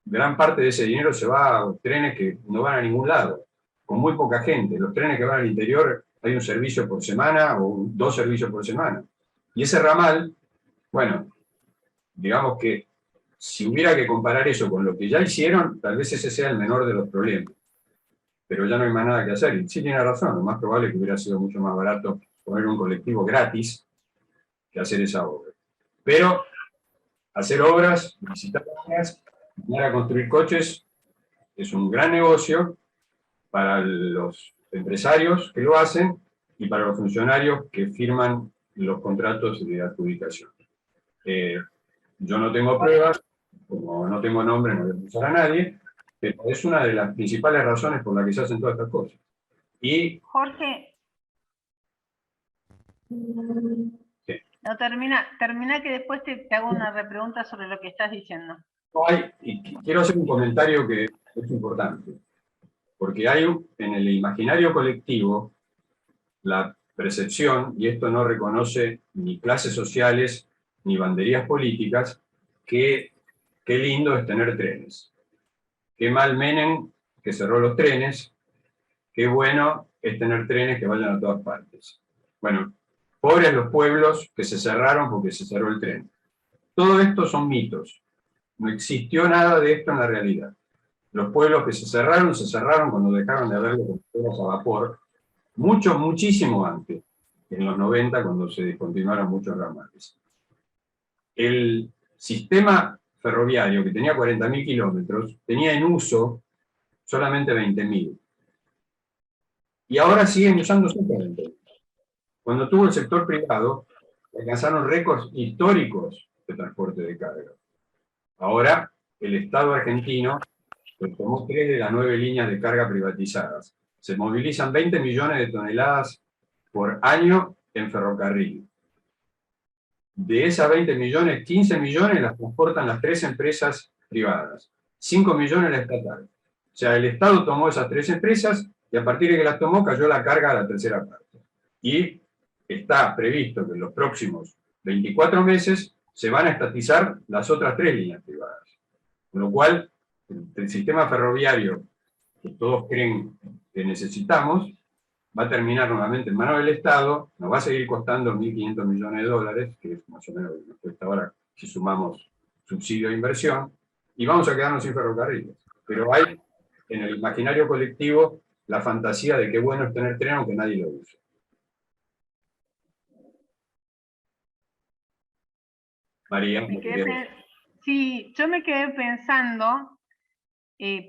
Gran parte de ese dinero se va a trenes que no van a ningún lado, con muy poca gente. Los trenes que van al interior hay un servicio por semana o 2 servicios por semana. Y ese ramal, bueno, digamos que si hubiera que comparar eso con lo que ya hicieron, tal vez ese sea el menor de los problemas. Pero ya no hay más nada que hacer. Y sí tiene razón, lo más probable es que hubiera sido mucho más barato poner un colectivo gratis que hacer esa obra. Pero hacer obras, visitar obras, ir a construir coches, es un gran negocio para los empresarios que lo hacen y para los funcionarios que firman los contratos de adjudicación. Yo no tengo pruebas, como no tengo nombre, no voy a acusar a nadie, pero es una de las principales razones por las que se hacen todas estas cosas. Y Jorge. sí. No, termina que después te hago una repregunta sobre lo que estás diciendo. Y quiero hacer un comentario que es importante, porque hay en el imaginario colectivo la percepción, y esto no reconoce ni clases sociales ni banderías políticas, que qué lindo es tener trenes. Qué mal Menem que cerró los trenes, qué bueno es tener trenes que vayan a todas partes. Bueno, pobres los pueblos que se cerraron porque se cerró el tren. Todo esto son mitos. No existió nada de esto en la realidad. Los pueblos que se cerraron cuando dejaron de haber locomotoras a vapor, muchísimo antes, en los 90, cuando se descontinuaron muchos ramales. El sistema ferroviario, que tenía 40.000 kilómetros, tenía en uso solamente 20.000. Y ahora siguen usándose 40.000. Cuando tuvo el sector privado, alcanzaron récords históricos de transporte de carga. Ahora, el Estado argentino tomó 3 de las 9 líneas de carga privatizadas. se movilizan 20 millones de toneladas por año en ferrocarril. De esas 20 millones, 15 millones las transportan las 3 empresas privadas, 5 millones la estatal. O sea, el Estado tomó esas 3 empresas y a partir de que las tomó cayó la carga a la tercera parte. Y está previsto que en los próximos 24 meses se van a estatizar las otras 3 líneas privadas. Con lo cual, el sistema ferroviario que todos creen que necesitamos va a terminar nuevamente en manos del Estado, nos va a seguir costando 1.500 millones de dólares, que es más o menos lo que nos cuesta ahora si sumamos subsidio de inversión, y vamos a quedarnos sin ferrocarriles. Pero hay en el imaginario colectivo la fantasía de que bueno es tener tren aunque nadie lo use. María. Sí, yo me quedé pensando,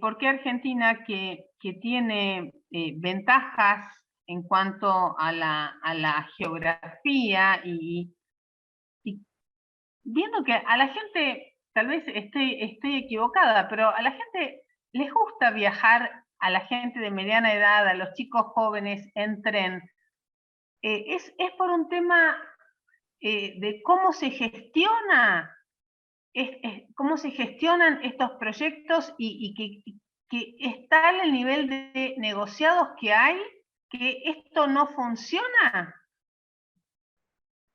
¿por qué Argentina, que tiene ventajas en cuanto a la geografía y viendo que a la gente, tal vez estoy equivocada, pero a la gente les gusta viajar, a la gente de mediana edad, a los chicos jóvenes en tren? ¿Es por un tema de cómo se gestiona? ¿Cómo se gestionan estos proyectos y que es tal el nivel de negociados que hay que esto no funciona?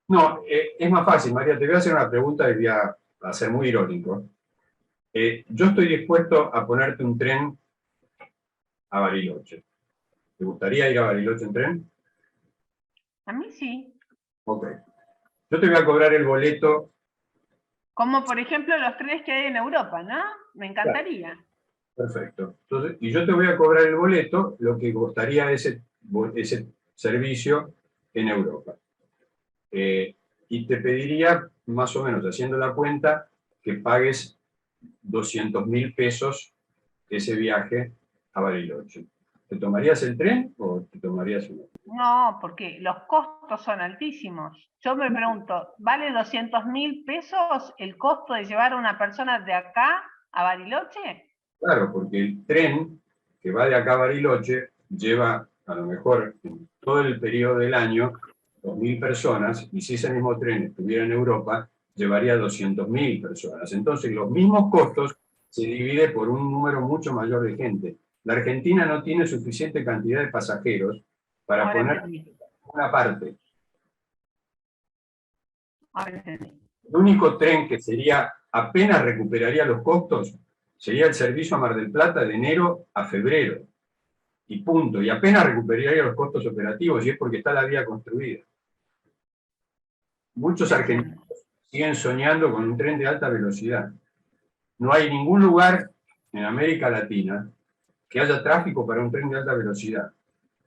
No, es más fácil, María. Te voy a hacer una pregunta y voy a ser muy irónico. Yo estoy dispuesto a ponerte un tren a Bariloche. ¿Te gustaría ir a Bariloche en tren? A mí sí. Ok. Yo te voy a cobrar el boleto. Como por ejemplo los trenes que hay en Europa, ¿no? Me encantaría. Claro. Perfecto. Entonces, y yo te voy a cobrar el boleto, lo que costaría ese servicio en Europa. Y te pediría, más o menos haciendo la cuenta, que pagues 200.000 pesos ese viaje a Bariloche. ¿Te tomarías el tren o te tomarías un otro? No, porque los costos son altísimos. Yo me pregunto, ¿vale 200.000 pesos el costo de llevar a una persona de acá a Bariloche? Claro, porque el tren que va de acá a Bariloche lleva, a lo mejor, en todo el periodo del año, 2.000 personas, y si ese mismo tren estuviera en Europa, llevaría 200.000 personas. Entonces, los mismos costos se dividen por un número mucho mayor de gente. La Argentina no tiene suficiente cantidad de pasajeros para Ahora poner entendí. una parte. Ahora entendí. El único tren que sería, apenas recuperaría los costos, sería el servicio a Mar del Plata de enero a febrero. Y punto. Y apenas recuperaría los costos operativos, y es porque está la vía construida. Muchos argentinos siguen soñando con un tren de alta velocidad. No hay ningún lugar en América Latina que haya tráfico para un tren de alta velocidad.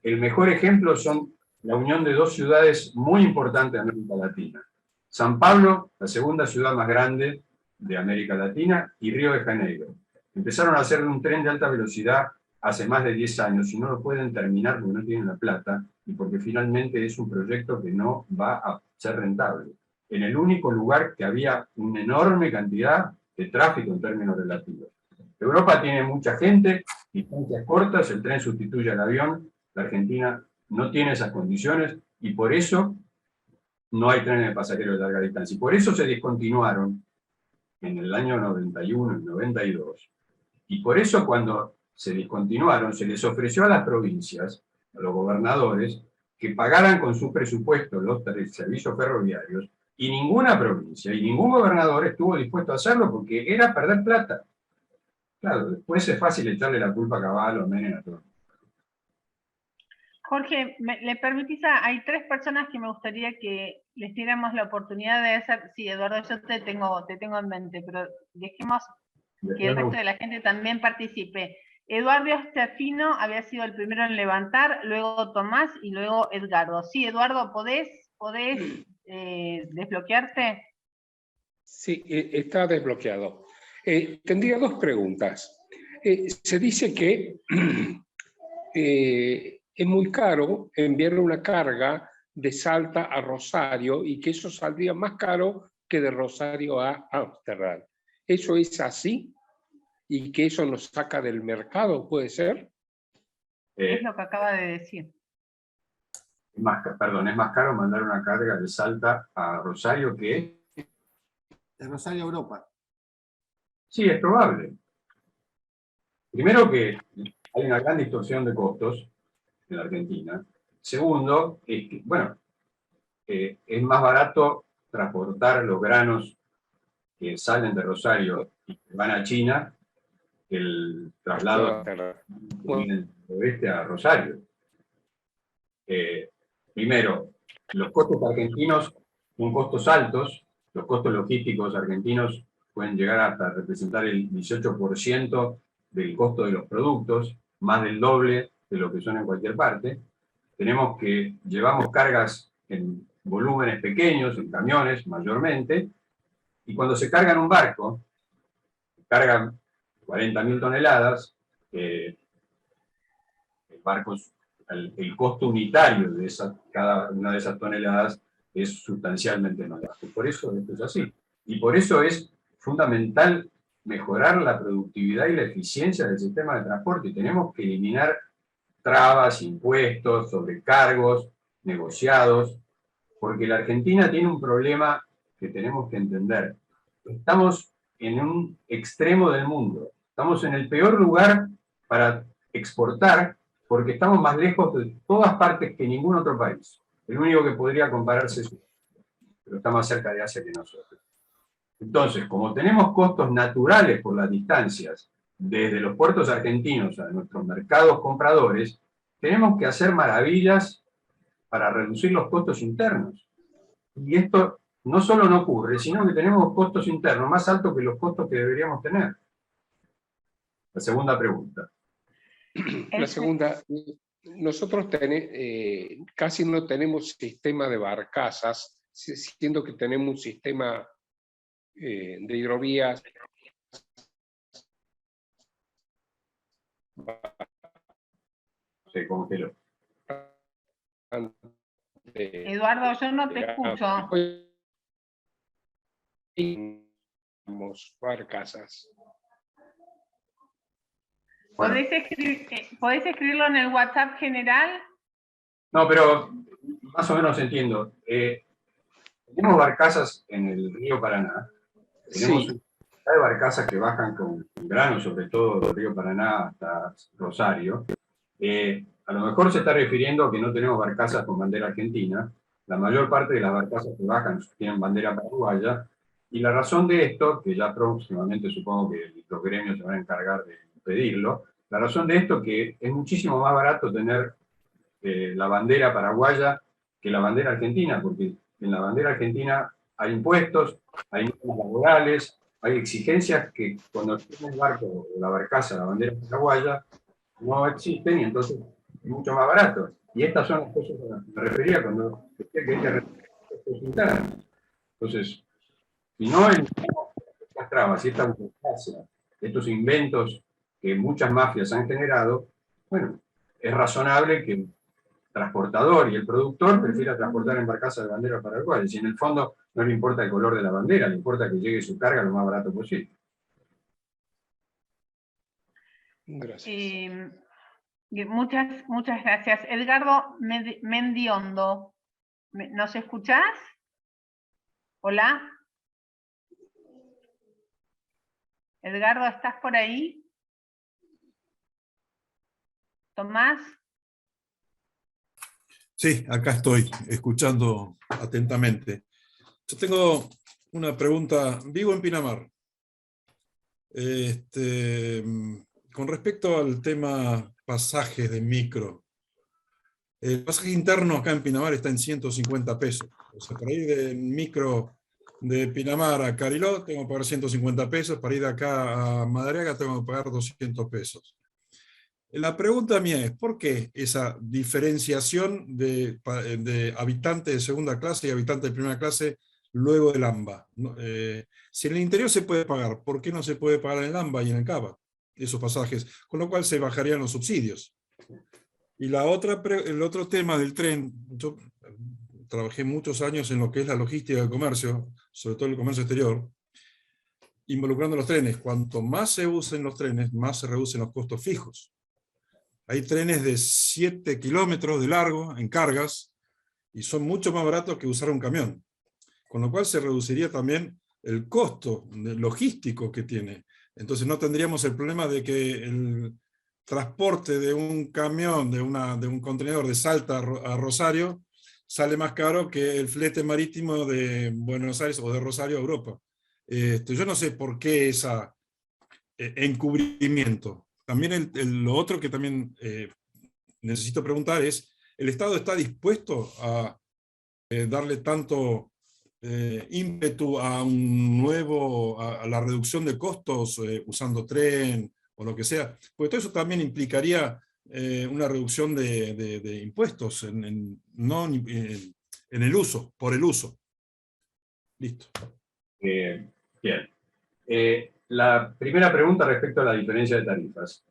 El mejor ejemplo son la unión de 2 ciudades muy importantes de América Latina. San Pablo, la segunda ciudad más grande de América Latina, y Río de Janeiro. Empezaron a hacer un tren de alta velocidad hace más de 10 años y no lo pueden terminar porque no tienen la plata y porque finalmente es un proyecto que no va a ser rentable. En el único lugar que había una enorme cantidad de tráfico en términos relativos. Europa tiene mucha gente, distancias cortas, el tren sustituye al avión, la Argentina no tiene esas condiciones y por eso no hay trenes de pasajeros de larga distancia. Y por eso se descontinuaron en el año 91 y 92. Y por eso cuando se discontinuaron, se les ofreció a las provincias, a los gobernadores, que pagaran con su presupuesto los servicios ferroviarios, y ninguna provincia y ningún gobernador estuvo dispuesto a hacerlo porque era perder plata. Claro, después es fácil echarle la culpa a Caballo, a Menem, a todo. Jorge, ¿le permitís? Hay 3 personas que me gustaría que les diéramos la oportunidad de hacer. Sí, Eduardo, yo te tengo en mente, pero dejemos que el resto de la gente también participe. Eduardo Estefino había sido el primero en levantar, luego Tomás y luego Edgardo. Sí, Eduardo, ¿podés desbloquearte? Sí, está desbloqueado. Tendría 2 preguntas. Se dice que es muy caro enviar una carga de Salta a Rosario y que eso saldría más caro que de Rosario a Ámsterdam. ¿Eso es así? ¿Y que eso nos saca del mercado, puede ser? Es lo que acaba de decir. es más caro mandar una carga de Salta a Rosario que... De Rosario a Europa. Sí, es probable. Primero que hay una gran distorsión de costos en la Argentina. Segundo, es que, bueno, es más barato transportar los granos que salen de Rosario y que van a China que el traslado del oeste a Rosario. Primero, los costos argentinos son costos altos, los costos logísticos argentinos pueden llegar hasta representar el 18% del costo de los productos, más del doble de lo que son en cualquier parte. Llevamos cargas en volúmenes pequeños, en camiones mayormente, y cuando se carga en un barco, cargan 40.000 toneladas, el costo unitario de cada una de esas toneladas es sustancialmente más bajo. Por eso esto es así. Y por eso es fundamental mejorar la productividad y la eficiencia del sistema de transporte. Y tenemos que eliminar trabas, impuestos, sobrecargos, negociados, porque la Argentina tiene un problema que tenemos que entender. Estamos en un extremo del mundo. Estamos en el peor lugar para exportar porque estamos más lejos de todas partes que ningún otro país. El único que podría compararse es, pero está más cerca de Asia que nosotros. Entonces, como tenemos costos naturales por las distancias, desde los puertos argentinos a nuestros mercados compradores, tenemos que hacer maravillas para reducir los costos internos. Y esto no solo no ocurre, sino que tenemos costos internos más altos que los costos que deberíamos tener. La segunda pregunta. La segunda, nosotros casi no tenemos sistema de barcazas, siendo que tenemos un sistema de hidrovías Se congeló. Eduardo, yo no te escucho. Barcazas. Bueno. ¿Podés escribirlo en el WhatsApp general? No, pero más o menos entiendo. Tenemos barcazas en el río Paraná. Tenemos una cantidad de barcazas que bajan con granos, sobre todo del río Paraná hasta Rosario. A lo mejor se está refiriendo a que no tenemos barcazas con bandera argentina. La mayor parte de las barcazas que bajan tienen bandera paraguaya. Y la razón de esto, que ya próximamente supongo que los gremios se van a encargar de pedirlo, la razón de esto es que es muchísimo más barato tener la bandera paraguaya que la bandera argentina, porque en la bandera argentina hay impuestos, hay normas laborales, hay exigencias que cuando tiene el barco o la barcaza, la bandera paraguaya, no existen y entonces es mucho más barato. Y estas son las cosas a las que me refería cuando decía que hay que reducir los costos internos. Entonces, si no eliminamos estas trabas y esta burocracia, estos inventos que muchas mafias han generado, bueno, es razonable que el transportador y el productor prefiera transportar en barcaza de bandera paraguaya. Si en el fondo no le importa el color de la bandera, le importa que llegue su carga lo más barato posible. Gracias. Muchas gracias. Edgardo Mendiondo, ¿nos escuchás? Hola. Edgardo, ¿estás por ahí? Tomás. Sí, acá estoy, escuchando atentamente. Yo tengo una pregunta. Vivo en Pinamar. Con respecto al tema pasajes de micro, el pasaje interno acá en Pinamar está en 150 pesos. O sea, para ir del micro de Pinamar a Cariló tengo que pagar 150 pesos, para ir de acá a Madariaga tengo que pagar 200 pesos. La pregunta mía es, ¿por qué esa diferenciación de habitantes de segunda clase y habitantes de primera clase luego del AMBA? Si en el interior se puede pagar, ¿por qué no se puede pagar en el AMBA y en el CABA esos pasajes? Con lo cual se bajarían los subsidios. Y el otro tema del tren, yo trabajé muchos años en lo que es la logística del comercio, sobre todo el comercio exterior, involucrando los trenes. Cuanto más se usen los trenes, más se reducen los costos fijos. Hay trenes de 7 kilómetros de largo en cargas y son mucho más baratos que usar un camión. Con lo cual se reduciría también el costo logístico que tiene. Entonces no tendríamos el problema de que el transporte de un camión, de un contenedor de Salta a Rosario, sale más caro que el flete marítimo de Buenos Aires o de Rosario a Europa. Yo no sé por qué ese encubrimiento. También lo otro que también necesito preguntar es, ¿el Estado está dispuesto a darle tanto ímpetu a a la reducción de costos usando tren o lo que sea? Porque todo eso también implicaría una reducción de impuestos no en el uso, por el uso. Listo. Bien. La primera pregunta respecto a la diferencia de tarifas.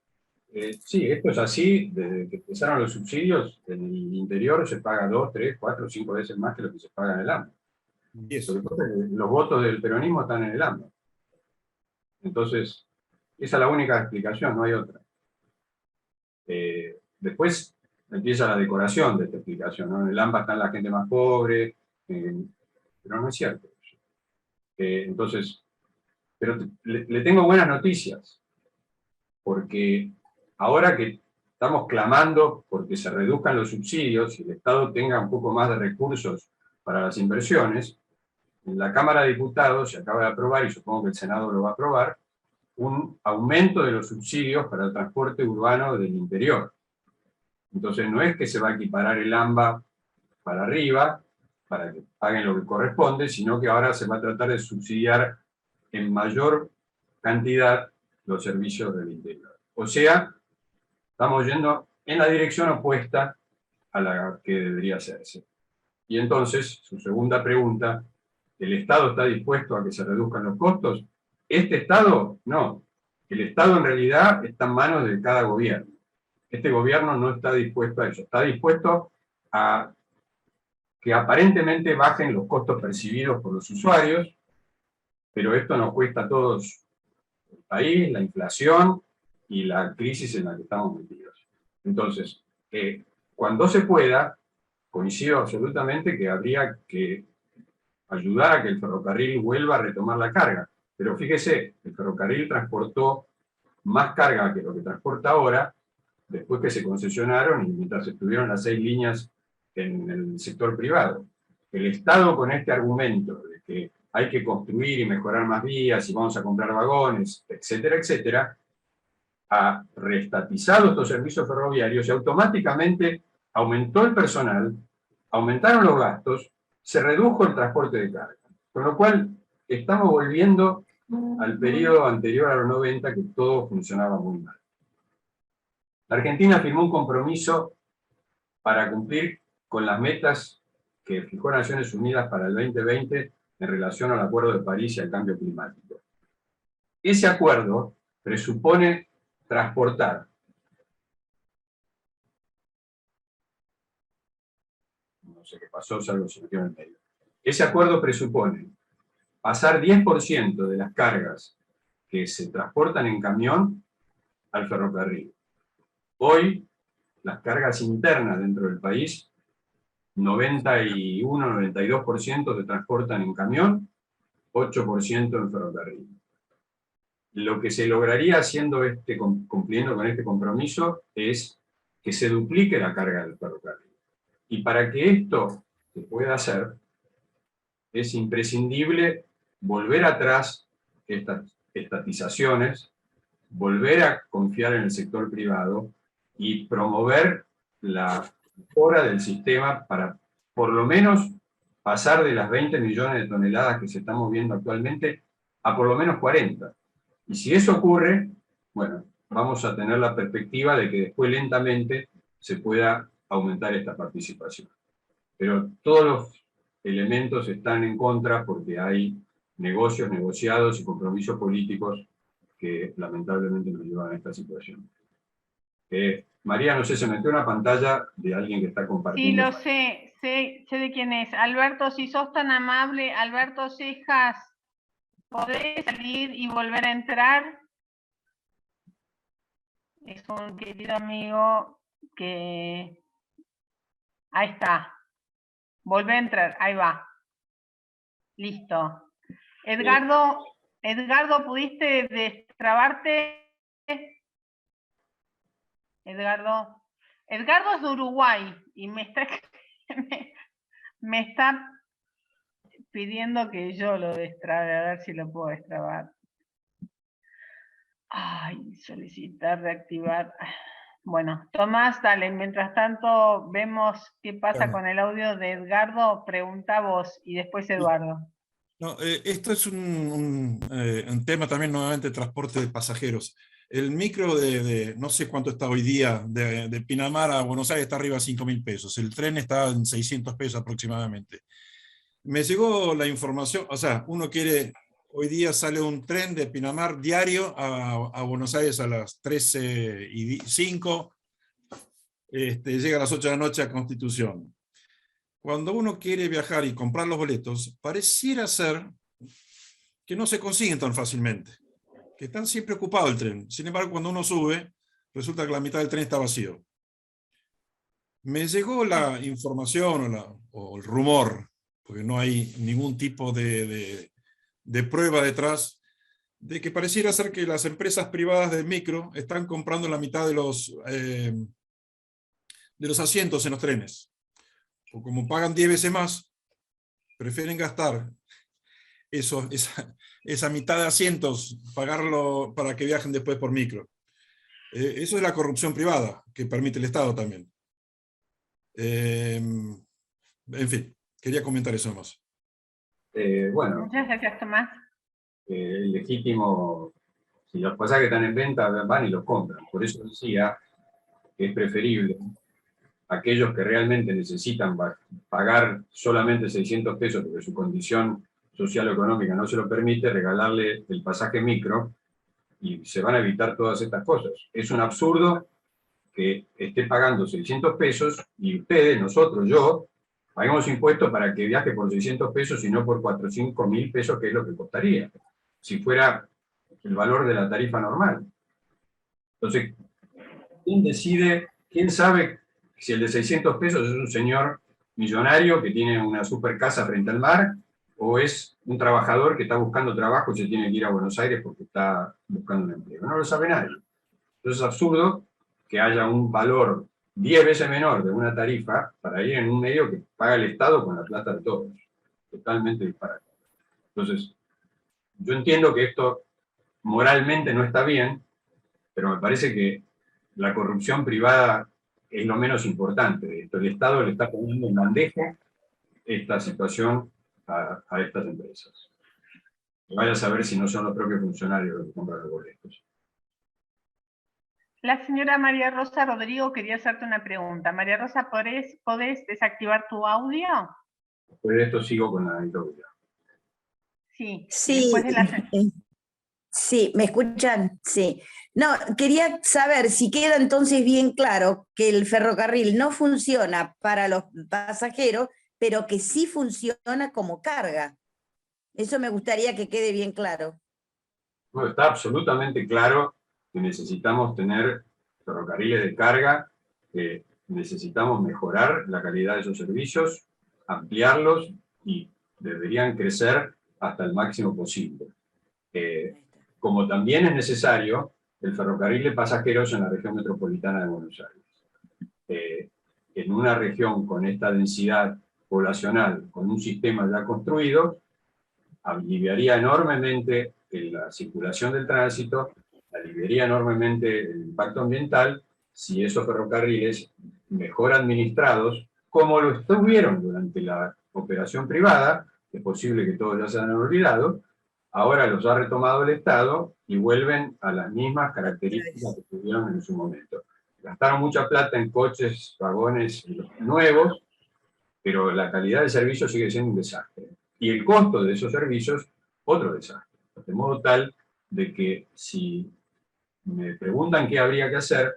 Sí, esto es así. Desde que empezaron los subsidios, en el interior se paga 2, 3, 4, 5 veces más que lo que se paga en el AMBA. Lo que pasa es que los votos del peronismo están en el AMBA. Entonces, esa es la única explicación, no hay otra. Después empieza la decoración de esta explicación, ¿no? En el AMBA están la gente más pobre, pero no es cierto. Entonces, pero le tengo buenas noticias, porque ahora que estamos clamando porque se reduzcan los subsidios y el Estado tenga un poco más de recursos para las inversiones, en la Cámara de Diputados se acaba de aprobar, y supongo que el Senado lo va a aprobar, un aumento de los subsidios para el transporte urbano del interior. Entonces no es que se va a equiparar el AMBA para arriba, para que paguen lo que corresponde, sino que ahora se va a tratar de subsidiar en mayor cantidad los servicios del interior. O sea, estamos yendo en la dirección opuesta a la que debería hacerse. Y entonces, su segunda pregunta, ¿el Estado está dispuesto a que se reduzcan los costos? ¿Este Estado? No. El Estado en realidad está en manos de cada gobierno. Este gobierno no está dispuesto a eso. Está dispuesto a que aparentemente bajen los costos percibidos por los usuarios, pero esto nos cuesta a todos el país, la inflación y la crisis en la que estamos metidos. Entonces, cuando se pueda, coincido absolutamente que habría que ayudar a que el ferrocarril vuelva a retomar la carga. Pero fíjese, el ferrocarril transportó más carga que lo que transporta ahora, después que se concesionaron y mientras estuvieron las 6 líneas en el sector privado. El Estado, con este argumento de que hay que construir y mejorar más vías y vamos a comprar vagones, etcétera, etcétera, ha reestatizado estos servicios ferroviarios y automáticamente aumentó el personal, aumentaron los gastos, se redujo el transporte de carga. Con lo cual, estamos volviendo al periodo anterior a los 90, que todo funcionaba muy mal. La Argentina firmó un compromiso para cumplir con las metas que fijó Naciones Unidas para el 2020 en relación al Acuerdo de París y al cambio climático. Ese acuerdo presupone transportar no sé qué pasó, salvo se metió en el medio. Ese acuerdo presupone pasar 10% de las cargas que se transportan en camión al ferrocarril. Hoy, las cargas internas dentro del país, 91-92% se transportan en camión, 8% en ferrocarril. Lo que se lograría haciendo cumpliendo con este compromiso es que se duplique la carga del ferrocarril. Y para que esto se pueda hacer, es imprescindible volver atrás estas estatizaciones, volver a confiar en el sector privado y promover la mejora del sistema para, por lo menos, pasar de las 20 millones de toneladas que se están moviendo actualmente a por lo menos 40. Y si eso ocurre, bueno, vamos a tener la perspectiva de que después lentamente se pueda aumentar esta participación. Pero todos los elementos están en contra porque hay negocios negociados y compromisos políticos que lamentablemente nos llevan a esta situación. María, no sé, se metió una pantalla de alguien que está compartiendo. Sí, lo sé de quién es. Alberto, si sos tan amable, Alberto Cejas, ¿podés salir y volver a entrar? Es un querido amigo que... Ahí está. Volvé a entrar, ahí va. Listo. Edgardo, ¿pudiste destrabarte? Edgardo es de Uruguay y me está pidiendo que yo lo destrabe, a ver si lo puedo destrabar. Ay, solicitar, reactivar. Bueno, Tomás, dale, mientras tanto vemos qué pasa Bueno. con el audio de Edgardo, pregunta vos y después Eduardo. No, esto es un tema también nuevamente de transporte de pasajeros. El micro no sé cuánto está hoy día, de Pinamar a Buenos Aires está arriba de 5.000 pesos. El tren está en 600 pesos aproximadamente. Me llegó la información, o sea, hoy día sale un tren de Pinamar diario a Buenos Aires a las 13:05, llega a las 8 de la noche a Constitución. Cuando uno quiere viajar y comprar los boletos, pareciera ser que no se consiguen tan fácilmente, que están siempre ocupado el tren. Sin embargo, cuando uno sube, resulta que la mitad del tren está vacío. Me llegó la información o el rumor, porque no hay ningún tipo de prueba detrás, de que pareciera ser que las empresas privadas de micro están comprando la mitad de los asientos en los trenes. O como pagan 10 veces más, prefieren gastar esa mitad de asientos, pagarlo para que viajen después por micro. Eso es la corrupción privada que permite el Estado también. En fin, quería comentar eso más. Bueno, Muchas gracias, Tomás. legítimo, si los pasajes están en venta, van y los compran. Por eso decía que es preferible aquellos que realmente necesitan pagar solamente 600 pesos porque su condición social o económica no se lo permite, regalarle el pasaje micro y se van a evitar todas estas cosas. Es un absurdo que esté pagando 600 pesos y ustedes, nosotros, yo, paguemos impuestos para que viaje por 600 pesos y no por 4 o 5 mil pesos, que es lo que costaría, si fuera el valor de la tarifa normal. Entonces, quién sabe si el de 600 pesos es un señor millonario que tiene una super casa frente al mar, o es un trabajador que está buscando trabajo y se tiene que ir a Buenos Aires porque está buscando un empleo? No lo sabe nadie. Entonces es absurdo que haya un valor 10 veces menor de una tarifa para ir en un medio que paga el Estado con la plata de todos. Totalmente disparate. Entonces, yo entiendo que esto moralmente no está bien, pero me parece que la corrupción privada es lo menos importante de esto. El Estado le está poniendo en bandeja esta situación a estas empresas. Vaya a saber si no son los propios funcionarios los que compran los boletos. La señora María Rosa Rodrigo quería hacerte una pregunta. María Rosa, ¿podés desactivar tu audio? Después de esto sigo con la introducción. Sí. Sí, sí, ¿me escuchan? Sí. No, quería saber si queda entonces bien claro que el ferrocarril no funciona para los pasajeros, pero que sí funciona como carga. Eso me gustaría que quede bien claro. Bueno, está absolutamente claro que necesitamos tener ferrocarriles de carga, que necesitamos mejorar la calidad de esos servicios, ampliarlos y deberían crecer hasta el máximo posible. Como también es necesario el ferrocarril de pasajeros en la región metropolitana de Buenos Aires. En una región con esta densidad poblacional, con un sistema ya construido, aliviaría enormemente la circulación del tránsito, aliviaría enormemente el impacto ambiental si esos ferrocarriles mejor administrados, como lo estuvieron durante la operación privada, es posible que todos ya se han olvidado, ahora los ha retomado el Estado y vuelven a las mismas características que tuvieron en su momento. Gastaron mucha plata en coches, vagones nuevos, pero la calidad del servicio sigue siendo un desastre. Y el costo de esos servicios, otro desastre. De modo tal de que si me preguntan qué habría que hacer,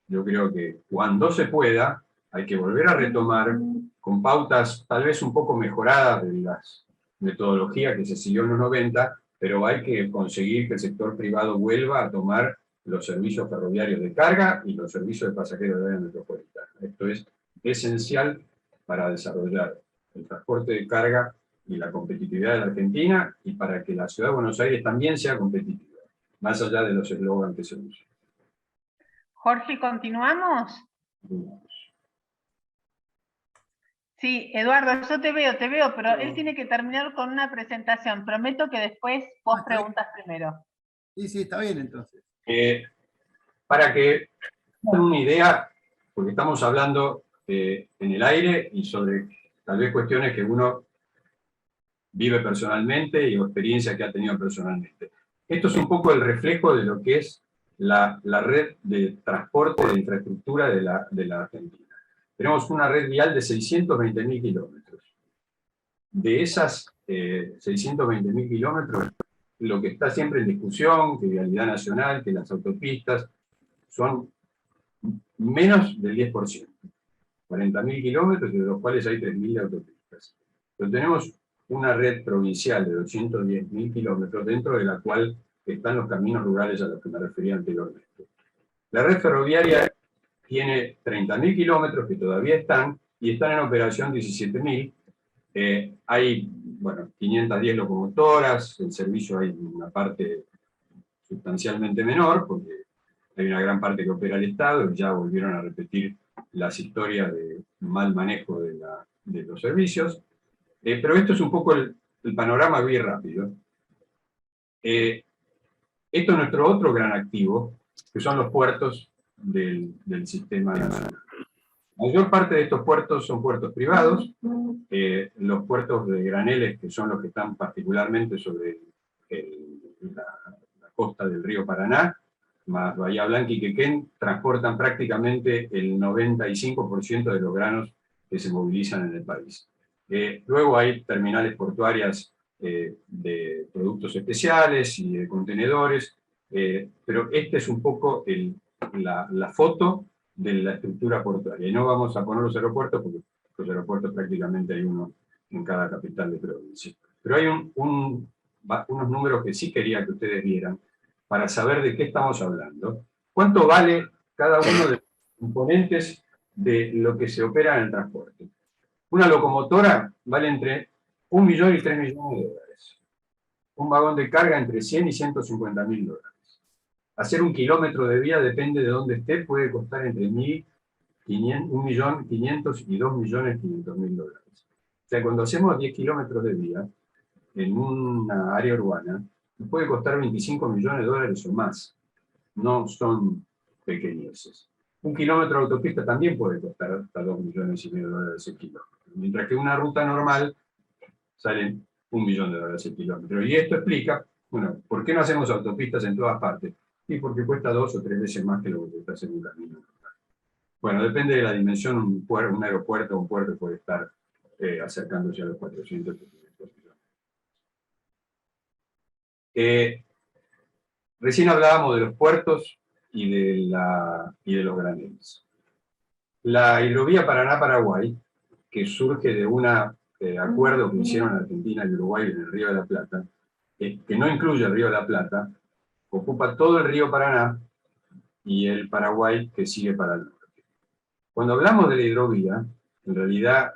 yo creo que cuando se pueda, hay que volver a retomar con pautas tal vez un poco mejoradas de las metodologías que se siguió en los 90, pero hay que conseguir que el sector privado vuelva a tomar los servicios ferroviarios de carga y los servicios de pasajeros de área metropolitana. Esto es esencial para desarrollar el transporte de carga y la competitividad de la Argentina, y para que la Ciudad de Buenos Aires también sea competitiva, más allá de los eslogans que se usan. Jorge, ¿continuamos? Sí, Eduardo, yo te veo, pero él tiene que terminar con una presentación. Prometo que después vos preguntas primero. Sí, está bien entonces. Para que tengan una idea, porque estamos hablando en el aire y sobre tal vez cuestiones que uno vive personalmente y experiencias que ha tenido personalmente. Esto es un poco el reflejo de lo que es la red de transporte de infraestructura de la Argentina. Tenemos una red vial de 620.000 kilómetros. De esas 620.000 kilómetros, lo que está siempre en discusión, que vialidad nacional, que las autopistas, son menos del 10%. 40.000 kilómetros, de los cuales hay 3.000 de autopistas. Pero tenemos una red provincial de 210.000 kilómetros, dentro de la cual están los caminos rurales a los que me refería anteriormente. La red ferroviaria tiene 30.000 kilómetros que todavía están, y están en operación 17.000. Hay, bueno, 510 locomotoras, en servicio hay una parte sustancialmente menor, porque hay una gran parte que opera el Estado, y ya volvieron a repetir las historias de mal manejo de los servicios. Pero esto es un poco el panorama bien rápido. Esto es nuestro otro gran activo, que son los puertos del sistema nacional. La mayor parte de estos puertos son puertos privados. Los puertos de graneles, que son los que están particularmente sobre la costa del río Paraná, más Bahía Blanca y Quequén, transportan prácticamente el 95% de los granos que se movilizan en el país. Luego hay terminales portuarias de productos especiales y de contenedores, pero este es un poco la foto de la estructura portuaria. Y no vamos a poner los aeropuertos, porque los aeropuertos prácticamente hay uno en cada capital de provincia. Pero hay unos números que sí quería que ustedes vieran, para saber de qué estamos hablando. ¿Cuánto vale cada uno de los componentes de lo que se opera en el transporte? Una locomotora vale entre 1 millón y 3 millones de dólares. Un vagón de carga entre 100 y 150 mil dólares. Hacer un kilómetro de vía, depende de dónde esté, puede costar entre 1.500.000 y 2.500.000 dólares. O sea, cuando hacemos 10 kilómetros de vía en una área urbana, nos puede costar 25 millones de dólares o más. No son pequeñeces. Un kilómetro de autopista también puede costar hasta 2,5 millones de dólares el kilómetro. Mientras que una ruta normal sale 1 millón de dólares el kilómetro. Y esto explica, bueno, ¿por qué no hacemos autopistas en todas partes? Y porque cuesta 2 o 3 veces más que lo que cuesta hacer un camino normal. Bueno, depende de la dimensión, un aeropuerto o un puerto puede estar acercándose a los 400 kilómetros. Recién hablábamos de los puertos y de los graneles. La hidrovía Paraná-Paraguay, que surge de un acuerdo que hicieron Argentina y Uruguay en el Río de la Plata, que no incluye el Río de la Plata, ocupa todo el río Paraná y el Paraguay, que sigue para el norte. Cuando hablamos de la hidrovía, en realidad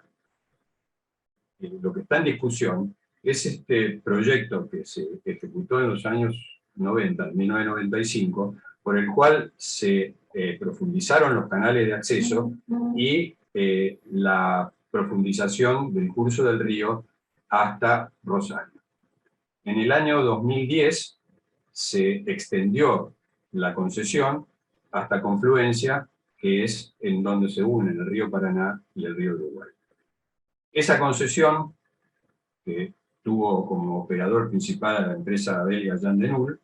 lo que está en discusión es este proyecto que se ejecutó en los años 90, en 1995, por el cual se profundizaron los canales de acceso y la profundización del curso del río hasta Rosario. En el año 2010 se extendió la concesión hasta Confluencia, que es en donde se unen el río Paraná y el río Uruguay. Esa concesión, que tuvo como operador principal a la empresa belga Jan de Nul,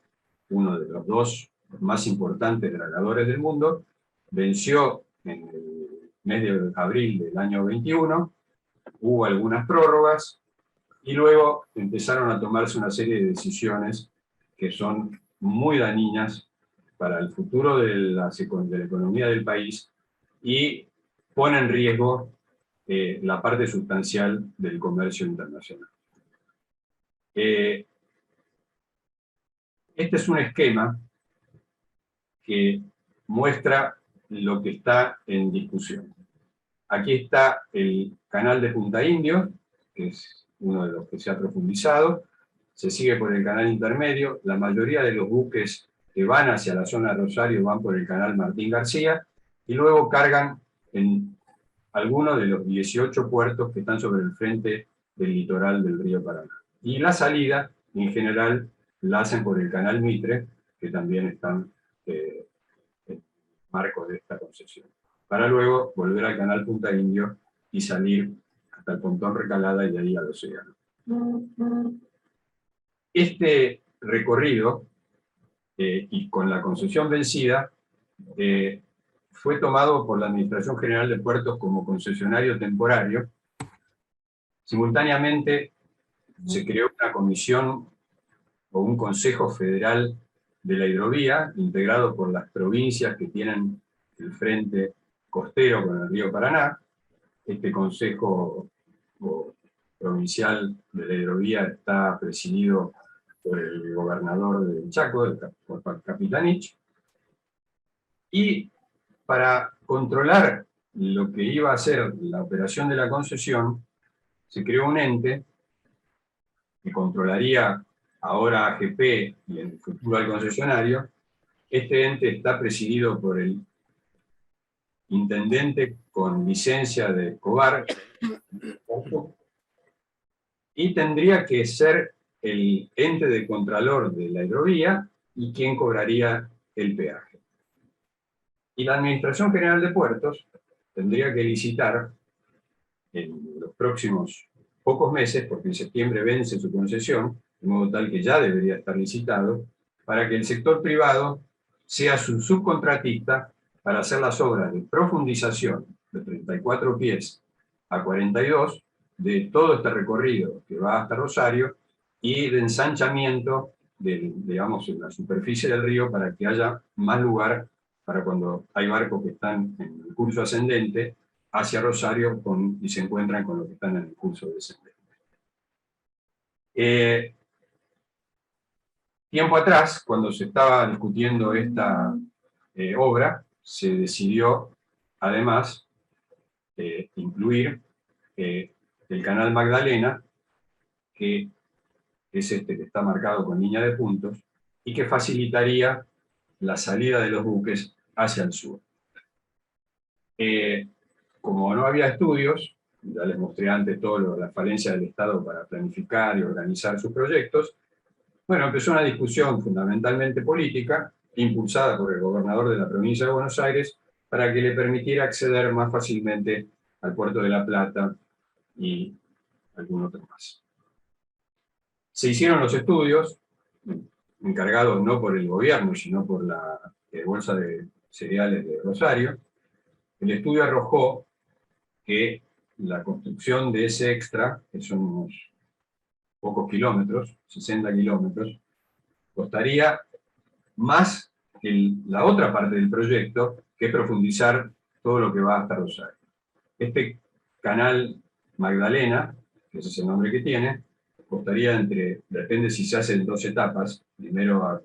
uno de los dos más importantes dragadores del mundo, venció en el mes de abril del año 21, hubo algunas prórrogas, y luego empezaron a tomarse una serie de decisiones que son muy dañinas para el futuro de la economía del país y ponen en riesgo la parte sustancial del comercio internacional. Este es un esquema que muestra lo que está en discusión. Aquí está el canal de Punta Indio, que es uno de los que se ha profundizado. Se sigue por el canal intermedio. La mayoría de los buques que van hacia la zona de Rosario van por el canal Martín García, y luego cargan en algunos de los 18 puertos que están sobre el frente del litoral del río Paraná. Y la salida, en general, la hacen por el canal Mitre, que también están en el marco de esta concesión, para luego volver al canal Punta Indio y salir hasta el pontón Recalada y de ahí al océano. Este recorrido, y con la concesión vencida, fue tomado por la Administración General de Puertos como concesionario temporario. Simultáneamente se creó una comisión o un Consejo Federal de la Hidrovía, integrado por las provincias que tienen el frente costero con el río Paraná. Este Consejo Provincial de la Hidrovía está presidido por el gobernador del Chaco, por Capitanich. Y para controlar lo que iba a ser la operación de la concesión, se creó un ente que controlaría ahora a AGP y en el futuro al concesionario. Este ente está presidido por el intendente con licencia de Escobar, y tendría que ser el ente de contralor de la hidrovía y quien cobraría el peaje. Y la Administración General de Puertos tendría que licitar en los próximos pocos meses, porque en septiembre vence su concesión, de modo tal que ya debería estar licitado, para que el sector privado sea su subcontratista para hacer las obras de profundización de 34 pies a 42 de todo este recorrido que va hasta Rosario, y de ensanchamiento digamos, en la superficie del río, para que haya más lugar para cuando hay barcos que están en el curso ascendente hacia Rosario y se encuentran con los que están en el curso descendente. Tiempo atrás, cuando se estaba discutiendo esta obra, se decidió además incluir el canal Magdalena, que es este que está marcado con línea de puntos, y que facilitaría la salida de los buques hacia el sur. Como no había estudios, ya les mostré antes todas las falencias del Estado para planificar y organizar sus proyectos, bueno, empezó una discusión fundamentalmente política, impulsada por el gobernador de la provincia de Buenos Aires, para que le permitiera acceder más fácilmente al puerto de La Plata y algún otro más. Se hicieron los estudios, encargados no por el gobierno, sino por la Bolsa de Cereales de Rosario. El estudio arrojó que la construcción de ese extra, que son unos pocos kilómetros, 60 kilómetros, costaría más que la otra parte del proyecto, que es profundizar todo lo que va hasta Rosario. Este canal Magdalena, que ese es el nombre que tiene, costaría depende si se hace en 2 etapas, primero a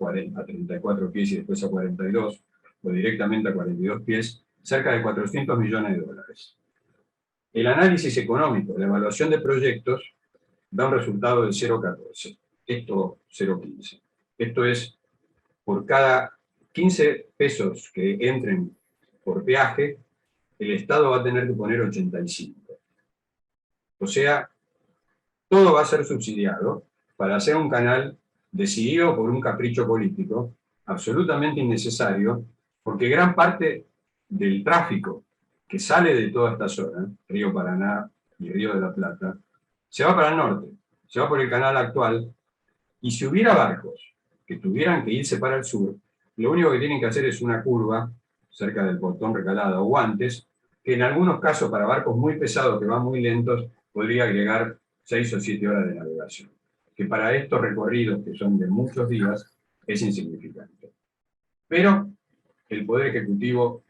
34 pies y después a 42, o directamente a 42 pies, cerca de 400 millones de dólares. El análisis económico, la evaluación de proyectos, da un resultado de 0,14, esto 0,15. Esto es, por cada 15 pesos que entren por peaje, el Estado va a tener que poner 85. O sea, todo va a ser subsidiado para hacer un canal decidido por un capricho político, absolutamente innecesario, porque gran parte del tráfico que sale de toda esta zona, Río Paraná y Río de la Plata, se va para el norte, se va por el canal actual, y si hubiera barcos que tuvieran que irse para el sur, lo único que tienen que hacer es una curva cerca del pontón Recalada o Guantes, que en algunos casos para barcos muy pesados que van muy lentos podría agregar 6 o 7 horas de navegación, que para estos recorridos que son de muchos días es insignificante. Pero el Poder Ejecutivo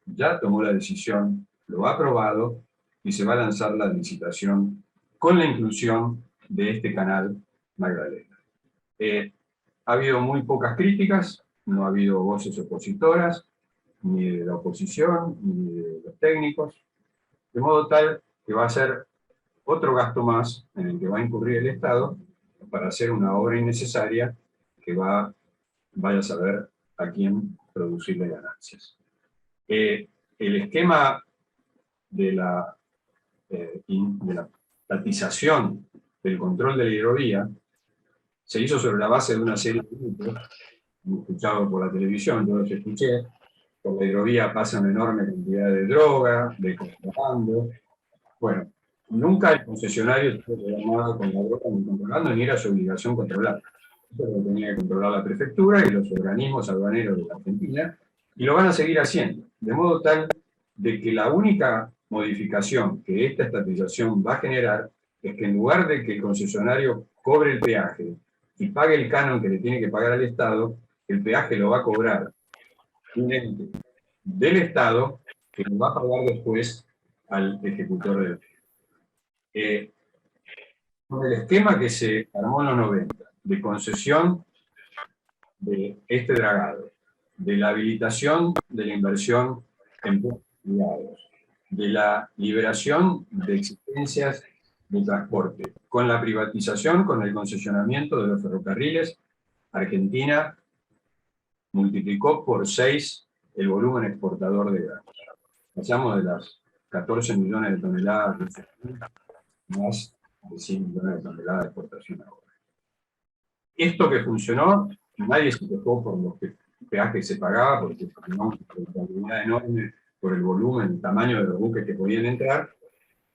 ya tomó la decisión, lo ha aprobado y se va a lanzar la licitación con la inclusión de este canal Magdalena. Ha habido muy pocas críticas, no ha habido voces opositoras, ni de la oposición, ni de los técnicos, de modo tal que va a ser otro gasto más en el que va a incurrir el Estado para hacer una obra innecesaria que vaya a saber a quién producirle ganancias. El esquema de la tatización del control de la hidrovía se hizo sobre la base de una serie de mitos, escuchado por la televisión, yo los escuché. Por la hidrovía pasa una enorme cantidad de droga, de contrabando. Bueno, nunca el concesionario estuvo programado con la droga ni controlando, ni era su obligación controlar. Eso lo tenía que controlar la prefectura y los organismos aduaneros de la Argentina, y lo van a seguir haciendo. De modo tal de que la única modificación que esta estatización va a generar es que en lugar de que el concesionario cobre el peaje y pague el canon que le tiene que pagar al Estado, el peaje lo va a cobrar un ente del Estado que lo va a pagar después al ejecutor del con el esquema que se armó en los 90, de concesión de este dragado, de la habilitación de la inversión en puertos privados, de la liberación de existencias de transporte, con la privatización, con el concesionamiento de los ferrocarriles, Argentina multiplicó por 6 el volumen exportador de granos. Pasamos de las 14 millones de toneladas más de 100 millones de toneladas de exportación ahora. Esto que funcionó, nadie se quejó por los peajes que se pagaba, porque teníamos una rentabilidad enorme por el volumen, el tamaño de los buques que podían entrar.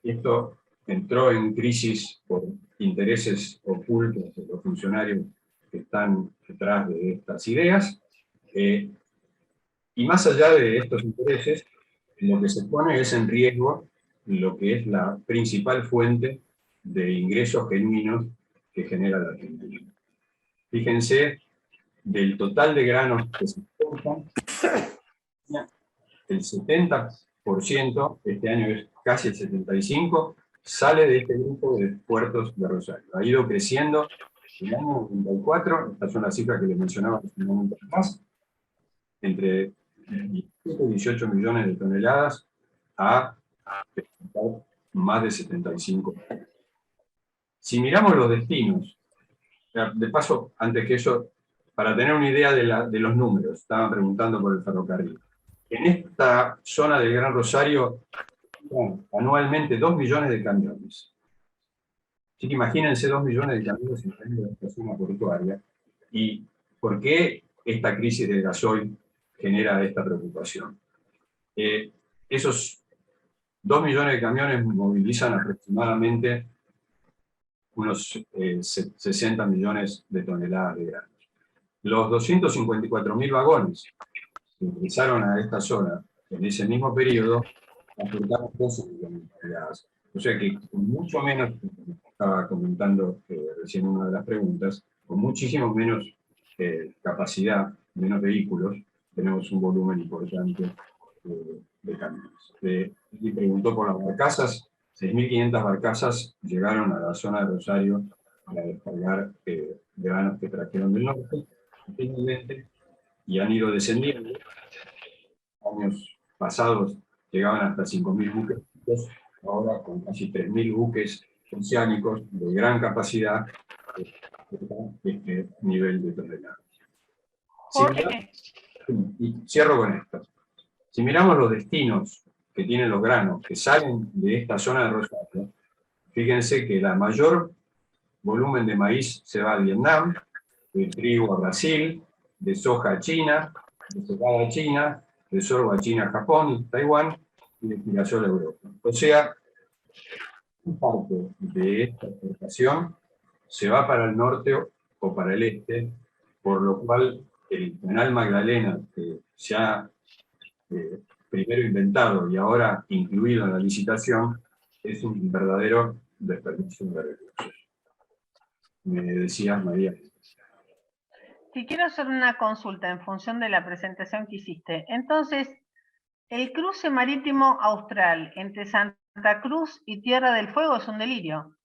Esto entró en crisis por intereses ocultos de los funcionarios que están detrás de estas ideas. Y más allá de estos intereses, lo que se pone es en riesgo lo que es la principal fuente de ingresos genuinos que genera la Argentina. Fíjense, del total de granos que se exportan, el 70%, este año es casi el 75%, sale de este grupo de puertos de Rosario. Ha ido creciendo en el año 94, estas son las cifras que les mencionaba hace un momento más, entre 17 y 18 millones de toneladas a más de 75. Si miramos los destinos, de paso, antes que eso, para tener una idea de los números, estaban preguntando por el ferrocarril. En esta zona del Gran Rosario, anualmente 2 millones de camiones. Así que imagínense 2 millones de camiones en esta zona portuaria. ¿Y por qué esta crisis del gasoil genera esta preocupación? Esos 2 millones de camiones movilizan aproximadamente unos 60 millones de toneladas de granos. Los 254.000 vagones que ingresaron a esta zona en ese mismo periodo aportaron 12 millones de toneladas. O sea que con mucho menos, estaba comentando recién una de las preguntas, con muchísimo menos capacidad, menos vehículos, tenemos un volumen importante de camiones. Y preguntó por las barcazas. 6.500 barcazas llegaron a la zona de Rosario para descargar granos que trajeron del norte, y han ido descendiendo. Años pasados llegaban hasta 5.000 buques, ahora con casi 3.000 buques oceánicos de gran capacidad, este nivel de toneladas. Y cierro con esto. Si miramos los destinos que tienen los granos que salen de esta zona de Rosario, fíjense que la mayor volumen de maíz se va a Vietnam, de trigo a Brasil, de soja a China, de cebada a China, de sorgo a China, Japón, Taiwán, y de girasol a Europa. O sea, un parte de esta exportación se va para el norte o para el este, por lo cual el canal Magdalena, que se ha primero inventado y ahora incluido en la licitación, es un verdadero desperdicio de recursos. Me decías, María. Si quiero hacer una consulta en función de la presentación que hiciste. Entonces, el cruce marítimo austral entre Santa Cruz y Tierra del Fuego es un delirio.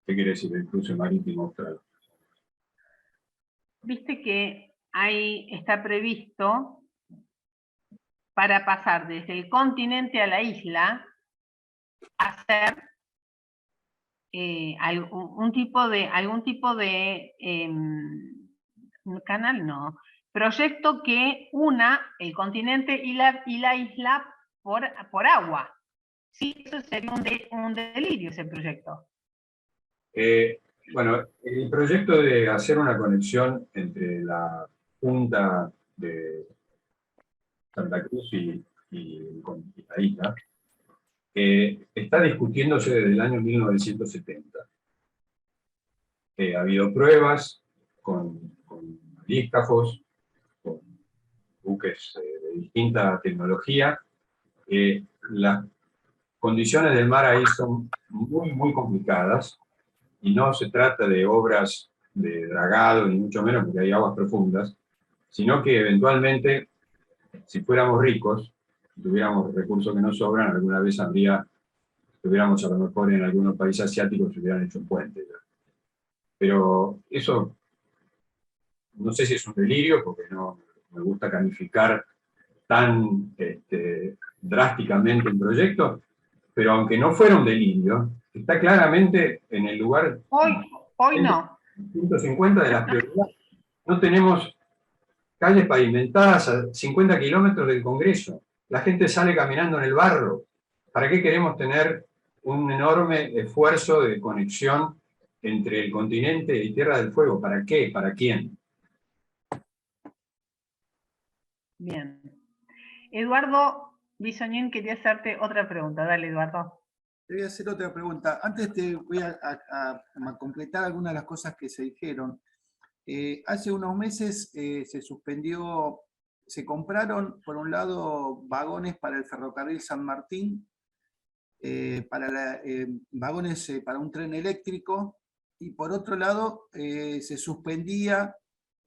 ¿Qué quiere decir el cruce marítimo austral? viste que está previsto para pasar desde el continente a la isla, hacer algún tipo de canal, no, proyecto que una el continente y la isla por agua. Sí, eso sería un delirio, ese proyecto. Bueno, el proyecto de hacer una conexión entre la punta de Santa Cruz y la isla está discutiéndose desde el año 1970. Ha habido pruebas con malíscafos, con buques de distinta tecnología. Las condiciones del mar ahí son muy, muy complicadas y no se trata de obras de dragado, ni mucho menos porque hay aguas profundas, sino que eventualmente, si fuéramos ricos, si tuviéramos recursos que nos sobran, alguna vez estuviéramos a lo mejor en algunos países asiáticos se hubieran hecho un puente. Pero eso, no sé si es un delirio, porque no me gusta calificar tan drásticamente el proyecto, pero aunque no fuera un delirio, está claramente en el lugar... Hoy no. 150 de las prioridades. No tenemos calles pavimentadas a 50 kilómetros del Congreso. La gente sale caminando en el barro. ¿Para qué queremos tener un enorme esfuerzo de conexión entre el continente y Tierra del Fuego? ¿Para qué? ¿Para quién? Bien. Eduardo Bisoñín quería hacerte otra pregunta. Dale, Eduardo. Te voy a hacer otra pregunta. Antes te voy a completar algunas de las cosas que se dijeron. Hace unos meses se compraron, por un lado, vagones para el ferrocarril San Martín, vagones para un tren eléctrico, y por otro lado se suspendía,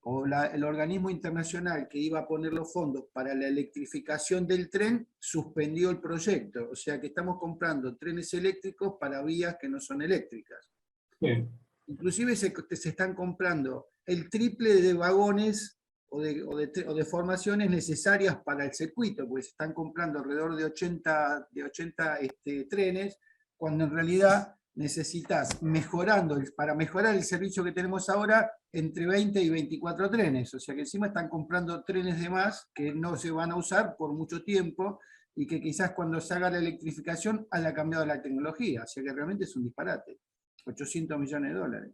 el organismo internacional que iba a poner los fondos para la electrificación del tren, suspendió el proyecto. O sea que estamos comprando trenes eléctricos para vías que no son eléctricas. Sí. Inclusive se están comprando el triple de vagones o de formaciones necesarias para el circuito, porque se están comprando alrededor de 80 trenes, cuando en realidad necesitas, para mejorar el servicio que tenemos ahora, entre 20 y 24 trenes. O sea que encima están comprando trenes de más que no se van a usar por mucho tiempo y que quizás cuando se haga la electrificación haya cambiado la tecnología. O sea que realmente es un disparate. 800 millones de dólares.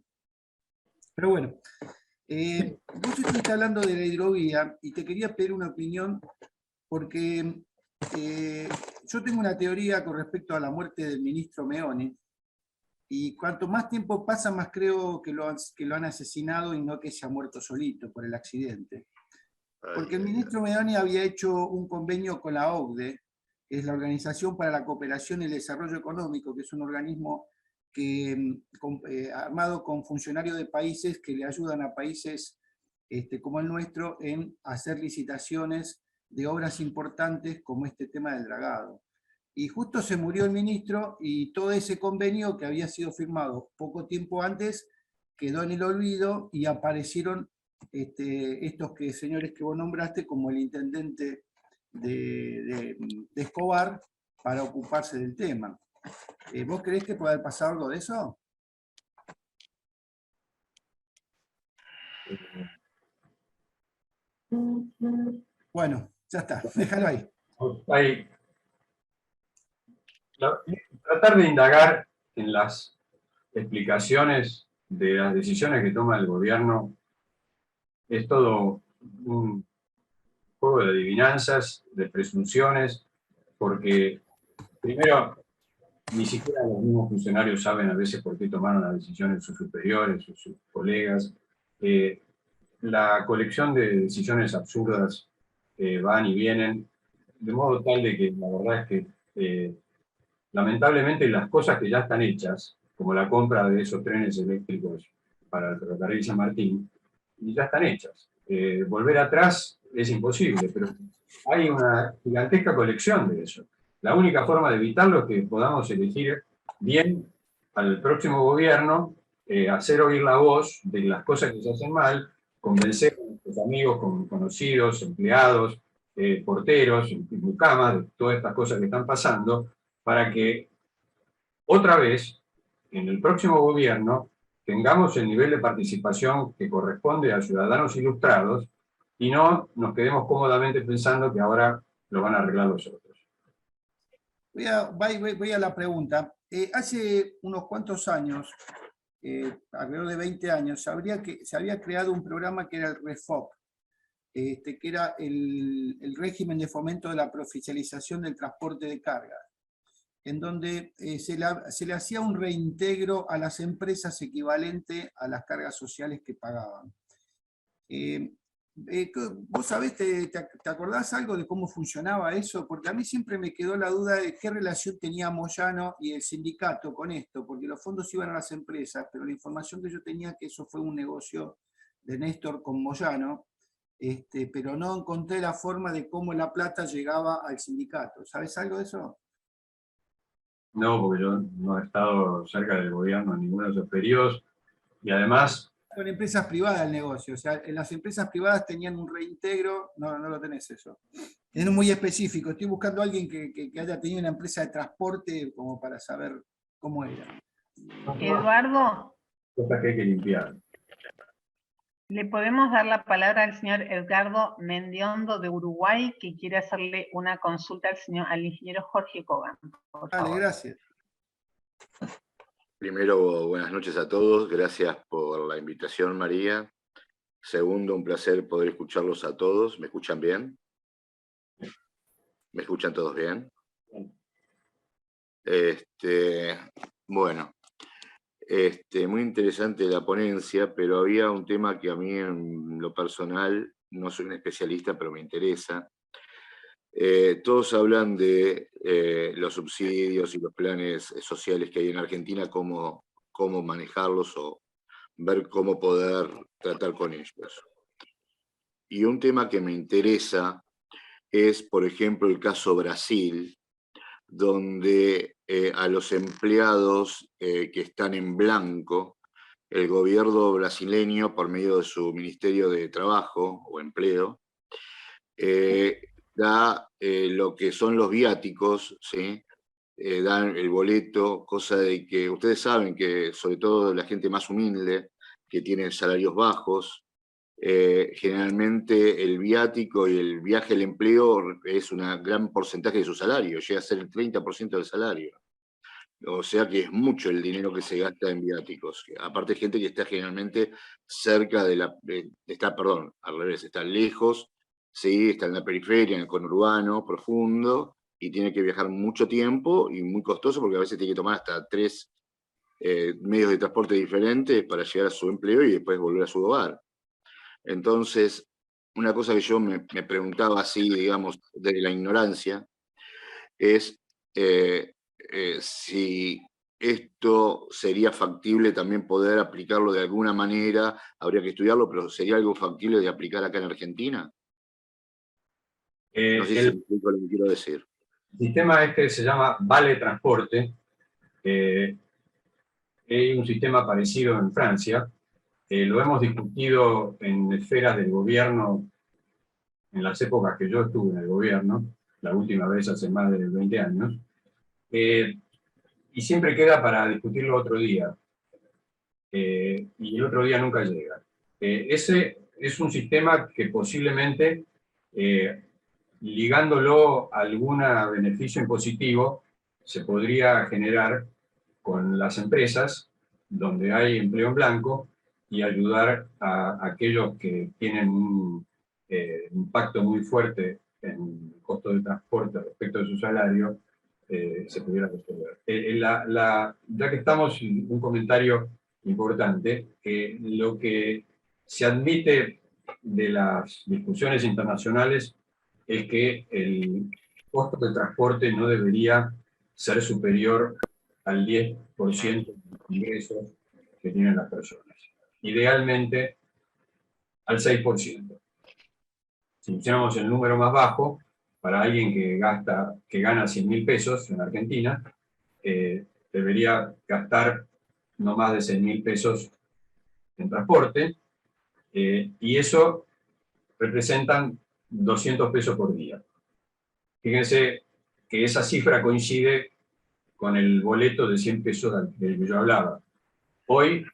Pero bueno, vos estuviste hablando de la hidrovía y te quería pedir una opinión porque yo tengo una teoría con respecto a la muerte del ministro Meoni, y cuanto más tiempo pasa, más creo que lo han asesinado y no que se ha muerto solito por el accidente. Porque el ministro Meoni había hecho un convenio con la OCDE, que es la Organización para la Cooperación y el Desarrollo Económico, que es un organismo armado con funcionarios de países que le ayudan a países como el nuestro en hacer licitaciones de obras importantes como este tema del dragado. Y justo se murió el ministro y todo ese convenio que había sido firmado poco tiempo antes quedó en el olvido y aparecieron estos señores que vos nombraste como el intendente de Escobar para ocuparse del tema. ¿Vos creés que puede haber pasado algo de eso? Bueno, ya está, déjalo ahí. Tratar de indagar en las explicaciones de las decisiones que toma el gobierno es todo un juego de adivinanzas, de presunciones, porque primero ni siquiera los mismos funcionarios saben a veces por qué tomaron las decisiones sus superiores o sus colegas. La colección de decisiones absurdas van y vienen, de modo tal de que la verdad es que lamentablemente las cosas que ya están hechas, como la compra de esos trenes eléctricos para el ferrocarril San Martín, ya están hechas. Volver atrás es imposible, pero hay una gigantesca colección de eso. La única forma de evitarlo es que podamos elegir bien al próximo gobierno, hacer oír la voz de las cosas que se hacen mal, convencer a nuestros amigos, conocidos, empleados, porteros, mucamas, de todas estas cosas que están pasando, para que otra vez, en el próximo gobierno, tengamos el nivel de participación que corresponde a ciudadanos ilustrados y no nos quedemos cómodamente pensando que ahora lo van a arreglar los otros. Voy a la pregunta. Hace unos cuantos años, alrededor de 20 años, se había creado un programa que era el REFOP, que era el régimen de fomento de la profesionalización del transporte de carga, en donde se le hacía un reintegro a las empresas equivalente a las cargas sociales que pagaban. ¿Vos sabés, te acordás algo de cómo funcionaba eso? Porque a mí siempre me quedó la duda de qué relación tenía Moyano y el sindicato con esto, porque los fondos iban a las empresas, pero la información que yo tenía que eso fue un negocio de Néstor con Moyano, pero no encontré la forma de cómo la plata llegaba al sindicato. ¿Sabés algo de eso? No, porque yo no he estado cerca del gobierno en ninguno de esos periodos, y además... Son empresas privadas el negocio, o sea, en las empresas privadas tenían un reintegro, no lo tenés eso. Es muy específico, estoy buscando a alguien que haya tenido una empresa de transporte como para saber cómo era. Eduardo, Cosas que hay que limpiar. le podemos dar la palabra al señor Edgardo Mendiondo de Uruguay, que quiere hacerle una consulta al ingeniero Jorge Kogan. Vale, gracias. Primero, buenas noches a todos. Gracias por la invitación, María. Segundo, un placer poder escucharlos a todos. ¿Me escuchan bien? ¿Me escuchan todos bien? Bueno, muy interesante la ponencia, pero había un tema que a mí en lo personal, no soy un especialista, pero me interesa. Todos hablan de los subsidios y los planes sociales que hay en Argentina, cómo manejarlos o ver cómo poder tratar con ellos. Y un tema que me interesa es, por ejemplo, el caso Brasil, donde a los empleados que están en blanco, el gobierno brasileño, por medio de su Ministerio de Trabajo o Empleo, da lo que son los viáticos, ¿sí? Dan el boleto, cosa de que ustedes saben que sobre todo la gente más humilde, que tiene salarios bajos, generalmente el viático y el viaje al empleo es un gran porcentaje de su salario, llega a ser el 30% del salario. O sea que es mucho el dinero que se gasta en viáticos. Aparte gente que está generalmente cerca de al revés, está lejos, sí, está en la periferia, en el conurbano, profundo, y tiene que viajar mucho tiempo y muy costoso porque a veces tiene que tomar hasta 3 medios de transporte diferentes para llegar a su empleo y después volver a su hogar. Entonces, una cosa que yo me preguntaba así, digamos, desde la ignorancia, es si esto sería factible también poder aplicarlo de alguna manera, habría que estudiarlo, pero ¿sería algo factible de aplicar acá en Argentina? No sé si me explico lo que quiero decir. El sistema se llama Vale Transporte. Hay un sistema parecido en Francia. Lo hemos discutido en esferas del gobierno en las épocas que yo estuve en el gobierno, la última vez hace más de 20 años, y siempre queda para discutirlo otro día. Y el otro día nunca llega. Ese es un sistema que posiblemente, ligándolo a algún beneficio impositivo, se podría generar con las empresas donde hay empleo en blanco y ayudar a aquellos que tienen un impacto muy fuerte en el costo de transporte respecto de su salario, se pudiera resolver. Ya que estamos, un comentario importante, lo que se admite de las discusiones internacionales es que el costo de transporte no debería ser superior al 10% de los ingresos que tienen las personas. Idealmente, al 6%. Si pusiéramos el número más bajo, para alguien que gana 100.000 pesos en Argentina, debería gastar no más de 6.000 pesos en transporte, y eso representan 200 pesos por día. Fíjense que esa cifra coincide con el boleto de 100 pesos del que yo hablaba. Hoy,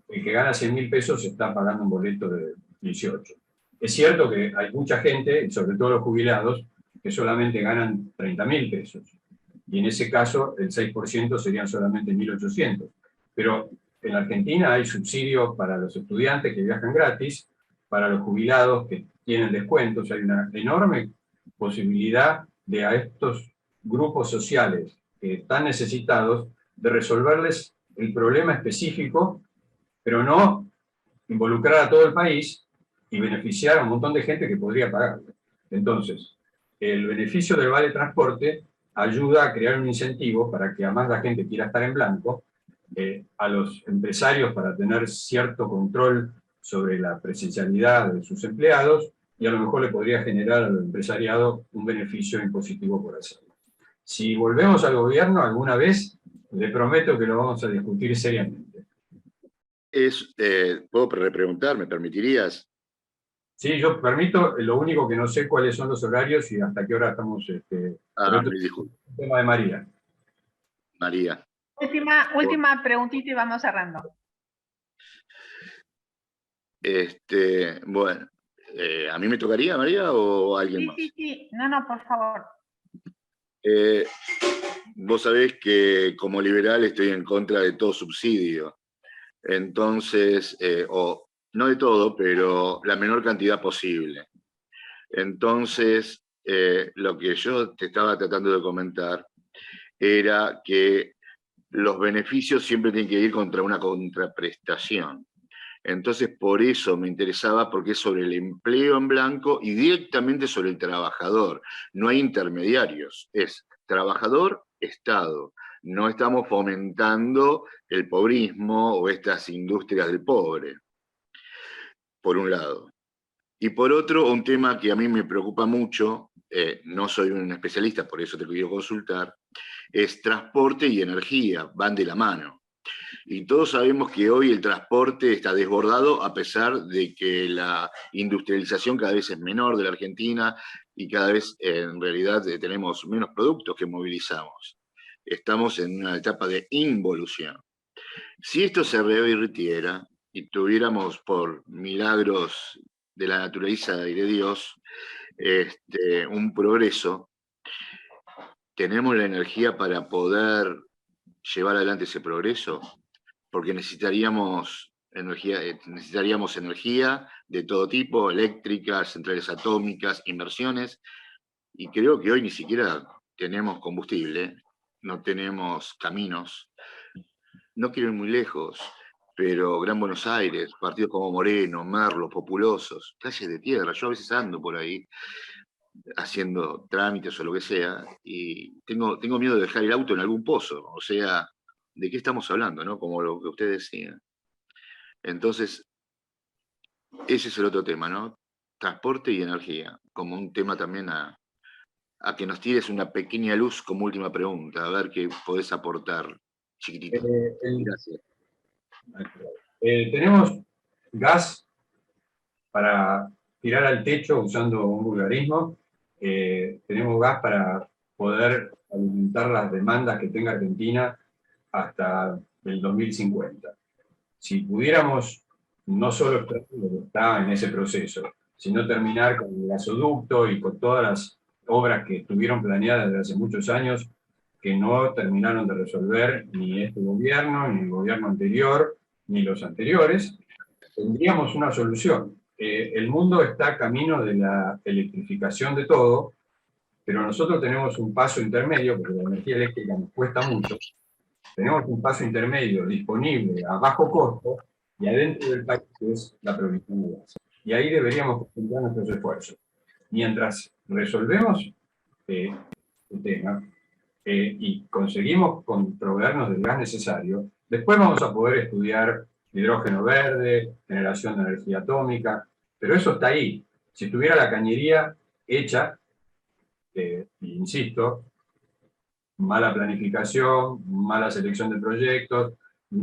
el que gana 100.000 pesos está pagando un boleto de 18. Es cierto que hay mucha gente, sobre todo los jubilados, que solamente ganan 30.000 pesos. Y en ese caso, el 6% serían solamente 1.800. Pero en Argentina hay subsidios para los estudiantes que viajan gratis, para los jubilados que tienen descuentos. Hay una enorme posibilidad de a estos grupos sociales que están necesitados de resolverles el problema específico, pero no involucrar a todo el país y beneficiar a un montón de gente que podría pagarlo. Entonces, el beneficio del vale transporte ayuda a crear un incentivo para que además la gente quiera estar en blanco, a los empresarios para tener cierto control sobre la presencialidad de sus empleados, y a lo mejor le podría generar al empresariado un beneficio impositivo por hacerlo. Si volvemos al gobierno alguna vez, le prometo que lo vamos a discutir seriamente. ¿Puedo repreguntar? ¿Me permitirías? Sí, yo permito, lo único que no sé cuáles son los horarios y hasta qué hora estamos... me disculpo. El tema de María. María. Última preguntita y vamos cerrando. Bueno, ¿a mí me tocaría, María, o a alguien más? Sí. No, por favor. Vos sabés que como liberal estoy en contra de todo subsidio. Entonces, o no de todo, pero la menor cantidad posible. Entonces, lo que yo te estaba tratando de comentar era que los beneficios siempre tienen que ir contra una contraprestación. Entonces, por eso me interesaba, porque es sobre el empleo en blanco y directamente sobre el trabajador. No hay intermediarios, es trabajador, Estado. No estamos fomentando el pobrismo o estas industrias del pobre, por un lado. Y por otro, un tema que a mí me preocupa mucho, no soy un especialista, por eso te quiero consultar, es transporte y energía, van de la mano. Y todos sabemos que hoy el transporte está desbordado a pesar de que la industrialización cada vez es menor de la Argentina y cada vez en realidad tenemos menos productos que movilizamos. Estamos en una etapa de involución. Si esto se revirtiera y tuviéramos por milagros de la naturaleza y de Dios un progreso, ¿tenemos la energía para poder llevar adelante ese progreso? Porque necesitaríamos energía de todo tipo, eléctricas, centrales atómicas, inversiones, y creo que hoy ni siquiera tenemos combustible, no tenemos caminos. No quiero ir muy lejos, pero Gran Buenos Aires, partidos como Moreno, Merlo, Populosos, calles de tierra. Yo a veces ando por ahí haciendo trámites o lo que sea, y tengo miedo de dejar el auto en algún pozo. O sea, ¿de qué estamos hablando, no? Como lo que usted decía. Entonces, ese es el otro tema, ¿no? Transporte y energía, como un tema también a que nos tires una pequeña luz como última pregunta, a ver qué podés aportar, chiquitito. Gracias. Tenemos gas para tirar al techo, usando un vulgarismo. Tenemos gas para poder alimentar las demandas que tenga Argentina hasta el 2050. Si pudiéramos no solo lo que está en ese proceso, sino terminar con el gasoducto y con todas las obras que estuvieron planeadas desde hace muchos años, que no terminaron de resolver ni este gobierno, ni el gobierno anterior, ni los anteriores, tendríamos una solución. El mundo está camino de la electrificación de todo, pero nosotros tenemos un paso intermedio, porque la energía eléctrica nos cuesta mucho. Tenemos un paso intermedio disponible a bajo costo y adentro del país, que es la provisión de gas. Y ahí deberíamos concentrar nuestros esfuerzos. Mientras resolvemos el tema y conseguimos proveernos del gas necesario, después vamos a poder estudiar hidrógeno verde, generación de energía atómica, pero eso está ahí. Si tuviera la cañería hecha, insisto, mala planificación, mala selección de proyectos,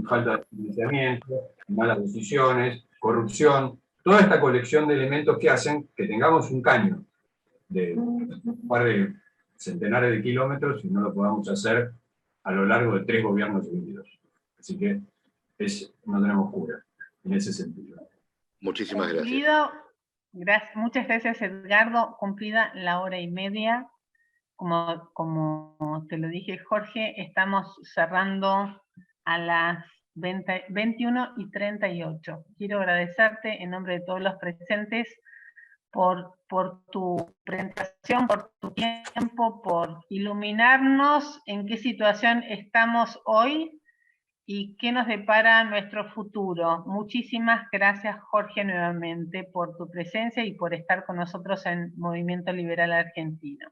falta de financiamiento, malas decisiones, corrupción, toda esta colección de elementos que hacen que tengamos un caño de un par de centenares de kilómetros y no lo podamos hacer a lo largo de 3 gobiernos seguidos. Así que no tenemos cura en ese sentido. Muchísimas gracias. Muchas gracias, Edgardo. Cumplida la hora y media. Como te lo dije, Jorge, estamos cerrando a las 21:38. Quiero agradecerte en nombre de todos los presentes por tu presentación, por tu tiempo, por iluminarnos en qué situación estamos hoy y qué nos depara nuestro futuro. Muchísimas gracias, Jorge, nuevamente por tu presencia y por estar con nosotros en Movimiento Liberal Argentino.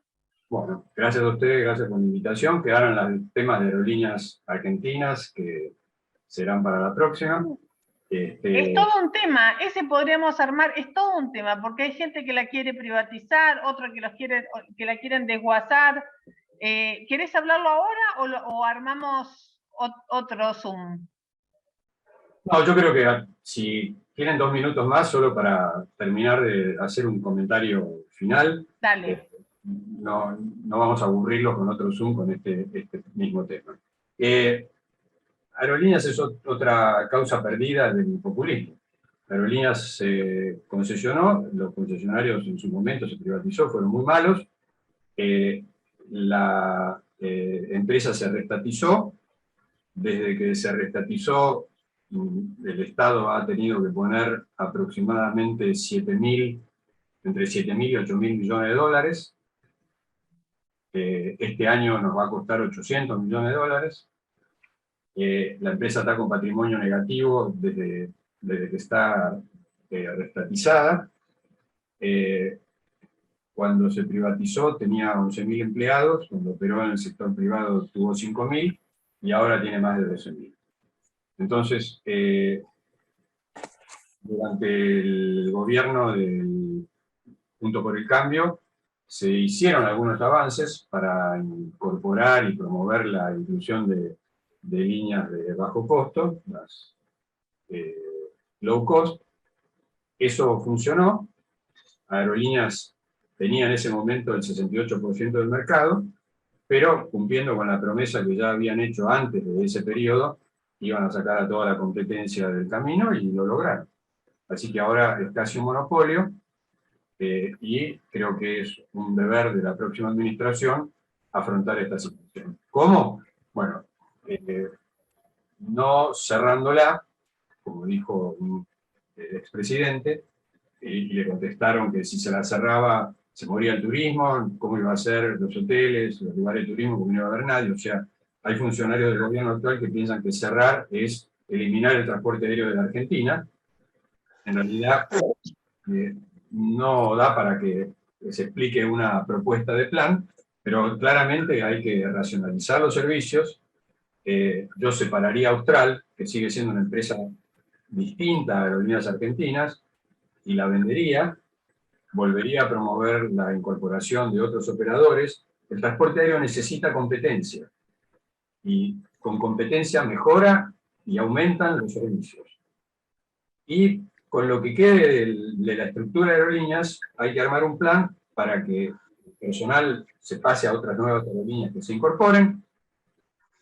Bueno, gracias a ustedes, gracias por la invitación. Quedaron los temas de aerolíneas argentinas que serán para la próxima. Es todo un tema, ese podríamos armar, es todo un tema, porque hay gente que la quiere privatizar, otros que la quieren desguazar. ¿Querés hablarlo ahora o armamos otro Zoom? No, yo creo que si tienen 2 minutos más, solo para terminar de hacer un comentario final. Dale. No vamos a aburrirlos con otro Zoom con este mismo tema. Aerolíneas es otra causa perdida del populismo. Aerolíneas se concesionó, los concesionarios en su momento se privatizó, fueron muy malos. La empresa se reestatizó. Desde que se reestatizó, el Estado ha tenido que poner aproximadamente entre 7.000 y 8.000 millones de dólares. Este año nos va a costar 800 millones de dólares. La empresa está con patrimonio negativo desde que está reestatizada. Cuando se privatizó tenía 11.000 empleados, cuando operó en el sector privado tuvo 5.000 y ahora tiene más de 12.000. Entonces, durante el gobierno del Junto por el Cambio, se hicieron algunos avances para incorporar y promover la inclusión de líneas de bajo costo, las low cost. Eso funcionó. Aerolíneas tenía en ese momento el 68% del mercado, pero cumpliendo con la promesa que ya habían hecho antes de ese periodo, iban a sacar a toda la competencia del camino y lo lograron. Así que ahora es casi un monopolio, y creo que es un deber de la próxima administración afrontar esta situación. ¿Cómo? Bueno, no cerrándola, como dijo un expresidente, y le contestaron que si se la cerraba se moría el turismo, cómo iba a ser los hoteles, los lugares de turismo, cómo no iba a haber nadie. O sea, hay funcionarios del gobierno actual que piensan que cerrar es eliminar el transporte aéreo de la Argentina. En realidad, no da para que se explique una propuesta de plan, pero claramente hay que racionalizar los servicios. Yo separaría a Austral, que sigue siendo una empresa distinta a Aerolíneas Argentinas, y la vendería, volvería a promover la incorporación de otros operadores. El transporte aéreo necesita competencia, y con competencia mejora y aumentan los servicios. Y con lo que quede de la estructura de aerolíneas, hay que armar un plan para que el personal se pase a otras nuevas aerolíneas que se incorporen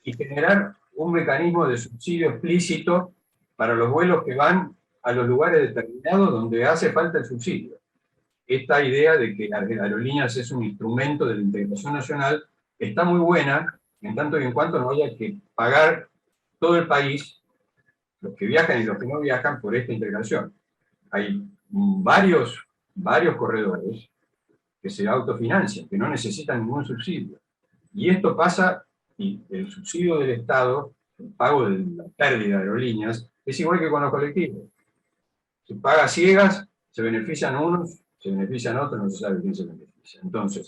y generar un mecanismo de subsidio explícito para los vuelos que van a los lugares determinados donde hace falta el subsidio. Esta idea de que las aerolíneas es un instrumento de la integración nacional está muy buena, en tanto y en cuanto no haya que pagar todo el país, los que viajan y los que no viajan, por esta integración. Hay varios corredores que se autofinancian, que no necesitan ningún subsidio. Y esto pasa, y el subsidio del Estado, el pago de la pérdida de aerolíneas, es igual que con los colectivos. Se paga ciegas, se benefician unos, se benefician otros, no se sabe quién se beneficia. Entonces,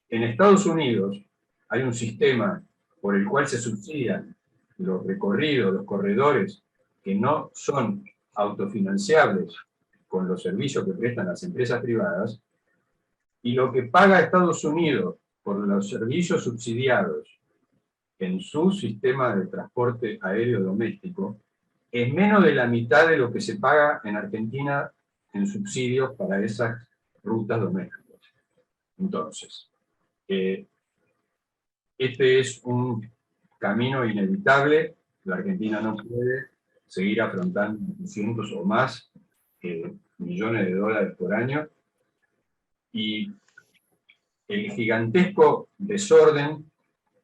en Estados Unidos hay un sistema por el cual se subsidian los recorridos, los corredores que no son autofinanciables con los servicios que prestan las empresas privadas, y lo que paga Estados Unidos por los servicios subsidiados en su sistema de transporte aéreo doméstico es menos de la mitad de lo que se paga en Argentina en subsidios para esas rutas domésticas. Entonces, este es un camino inevitable. La Argentina no puede seguir afrontando 200 o más millones de dólares por año, y el gigantesco desorden,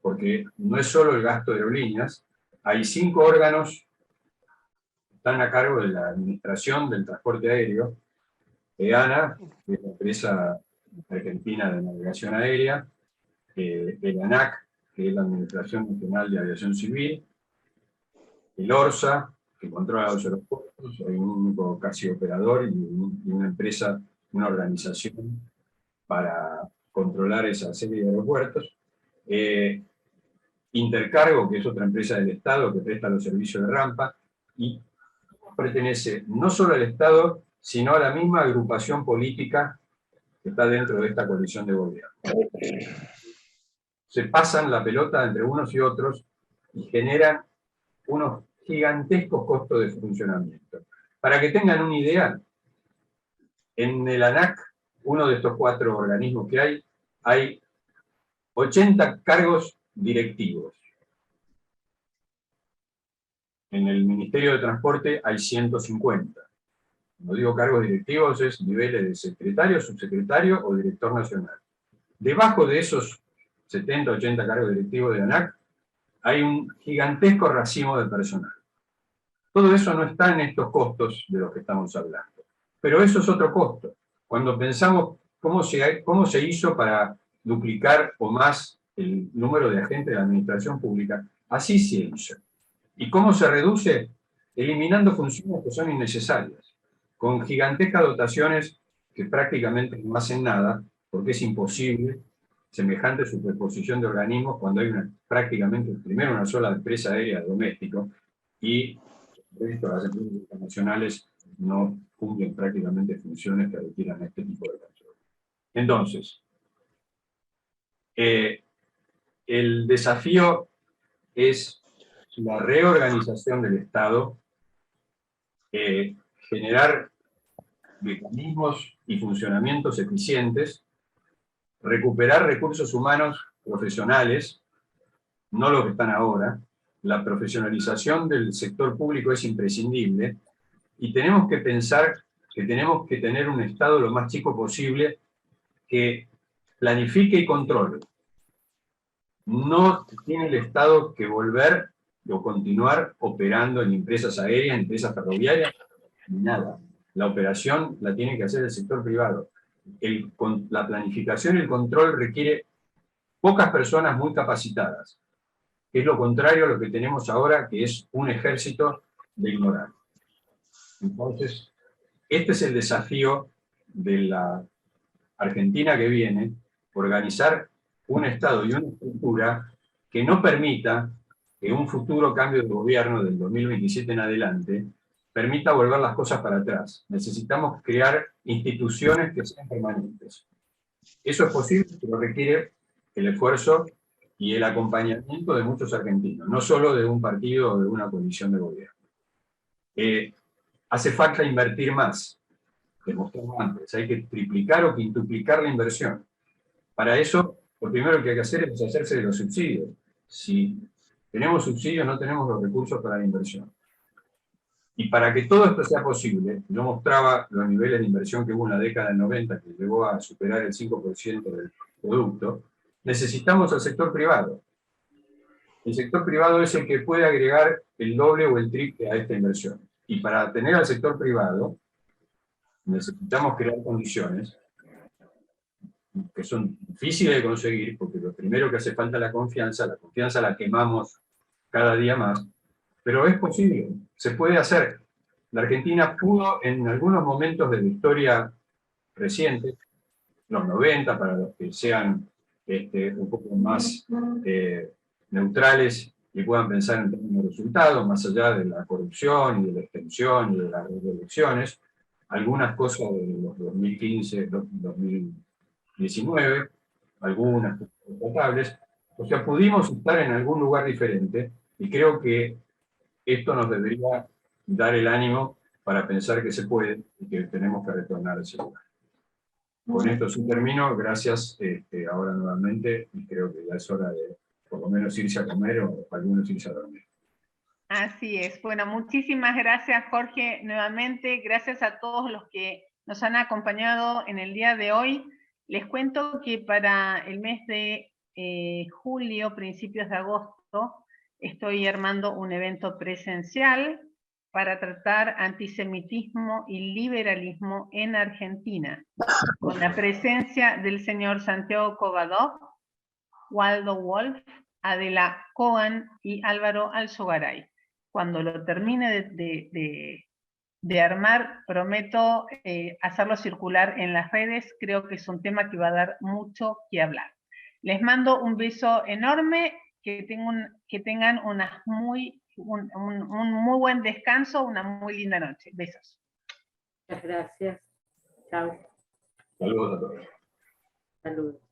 porque no es solo el gasto de aerolíneas, hay 5 órganos que están a cargo de la administración del transporte aéreo: EANA, que es la empresa argentina de navegación aérea, el ANAC, que es la Administración Nacional de Aviación Civil, el ORSA, que controla los aeropuertos, hay un único casi operador y una empresa, una organización para controlar esa serie de aeropuertos. Intercargo, que es otra empresa del Estado que presta los servicios de rampa, y pertenece no solo al Estado, sino a la misma agrupación política que está dentro de esta coalición de gobierno. Se pasan la pelota entre unos y otros y generan unos gigantescos costos de funcionamiento. Para que tengan una idea, en el ANAC, uno de estos 4 organismos que hay 80 cargos directivos. En el Ministerio de Transporte hay 150. Cuando digo cargos directivos, es niveles de secretario, subsecretario o director nacional. Debajo de esos 70, 80 cargos directivos de ANAC, hay un gigantesco racimo de personal. Todo eso no está en estos costos de los que estamos hablando. Pero eso es otro costo. Cuando pensamos cómo se hizo para duplicar o más el número de agentes de la administración pública, así se hizo. ¿Y cómo se reduce? Eliminando funciones que son innecesarias, con gigantescas dotaciones que prácticamente no hacen nada, porque es imposible semejante superposición de organismos cuando hay prácticamente primero una sola empresa aérea doméstico, y las empresas internacionales no cumplen prácticamente funciones que requieran este tipo de control. Entonces, el desafío es la reorganización del Estado, generar mecanismos y funcionamientos eficientes, recuperar recursos humanos profesionales, no los que están ahora. La profesionalización del sector público es imprescindible, y tenemos que pensar que tenemos que tener un Estado lo más chico posible que planifique y controle. No tiene el Estado que volver o continuar operando en empresas aéreas, en empresas ferroviarias, ni nada. La operación la tiene que hacer el sector privado. La planificación y el control requiere pocas personas muy capacitadas, que es lo contrario a lo que tenemos ahora, que es un ejército de ignorantes. Entonces, este es el desafío de la Argentina que viene: organizar un Estado y una estructura que no permita que un futuro cambio de gobierno del 2027 en adelante permita volver las cosas para atrás. Necesitamos crear instituciones que sean permanentes. Eso es posible, pero requiere el esfuerzo y el acompañamiento de muchos argentinos, no solo de un partido o de una coalición de gobierno. Hace falta invertir más, demostramos antes, hay que triplicar o quintuplicar la inversión. Para eso, lo primero que hay que hacer es deshacerse de los subsidios. Si tenemos subsidios, no tenemos los recursos para la inversión. Y para que todo esto sea posible, yo mostraba los niveles de inversión que hubo en la década del 90, que llegó a superar el 5% del producto, necesitamos al sector privado. El sector privado es el que puede agregar el doble o el triple a esta inversión. Y para tener al sector privado, necesitamos crear condiciones que son difíciles de conseguir, porque lo primero que hace falta es la confianza la quemamos cada día más, pero es posible, se puede hacer. La Argentina pudo, en algunos momentos de la historia reciente, los 90, para los que sean un poco más neutrales y puedan pensar en términos de resultados, más allá de la corrupción y de la extensión y de las elecciones, algunas cosas de los 2015, 2019, algunas notables, o sea, pudimos estar en algún lugar diferente, y creo que esto nos debería dar el ánimo para pensar que se puede y que tenemos que retornar a ese lugar. Con esto sí termino, gracias ahora nuevamente, y creo que ya es hora de por lo menos irse a comer o algunos irse a dormir. Así es. Bueno, muchísimas gracias, Jorge, nuevamente. Gracias a todos los que nos han acompañado en el día de hoy. Les cuento que para el mes de julio, principios de agosto, estoy armando un evento presencial para tratar antisemitismo y liberalismo en Argentina, con la presencia del señor Santiago Covadov, Waldo Wolf, Adela Cohen y Álvaro Alzogaray. Cuando lo termine de armar, prometo hacerlo circular en las redes. Creo que es un tema que va a dar mucho que hablar. Les mando un beso enorme, que tengan un muy buen descanso, una muy linda noche. Besos. Muchas gracias. Chao. Saludos a todos. Saludos.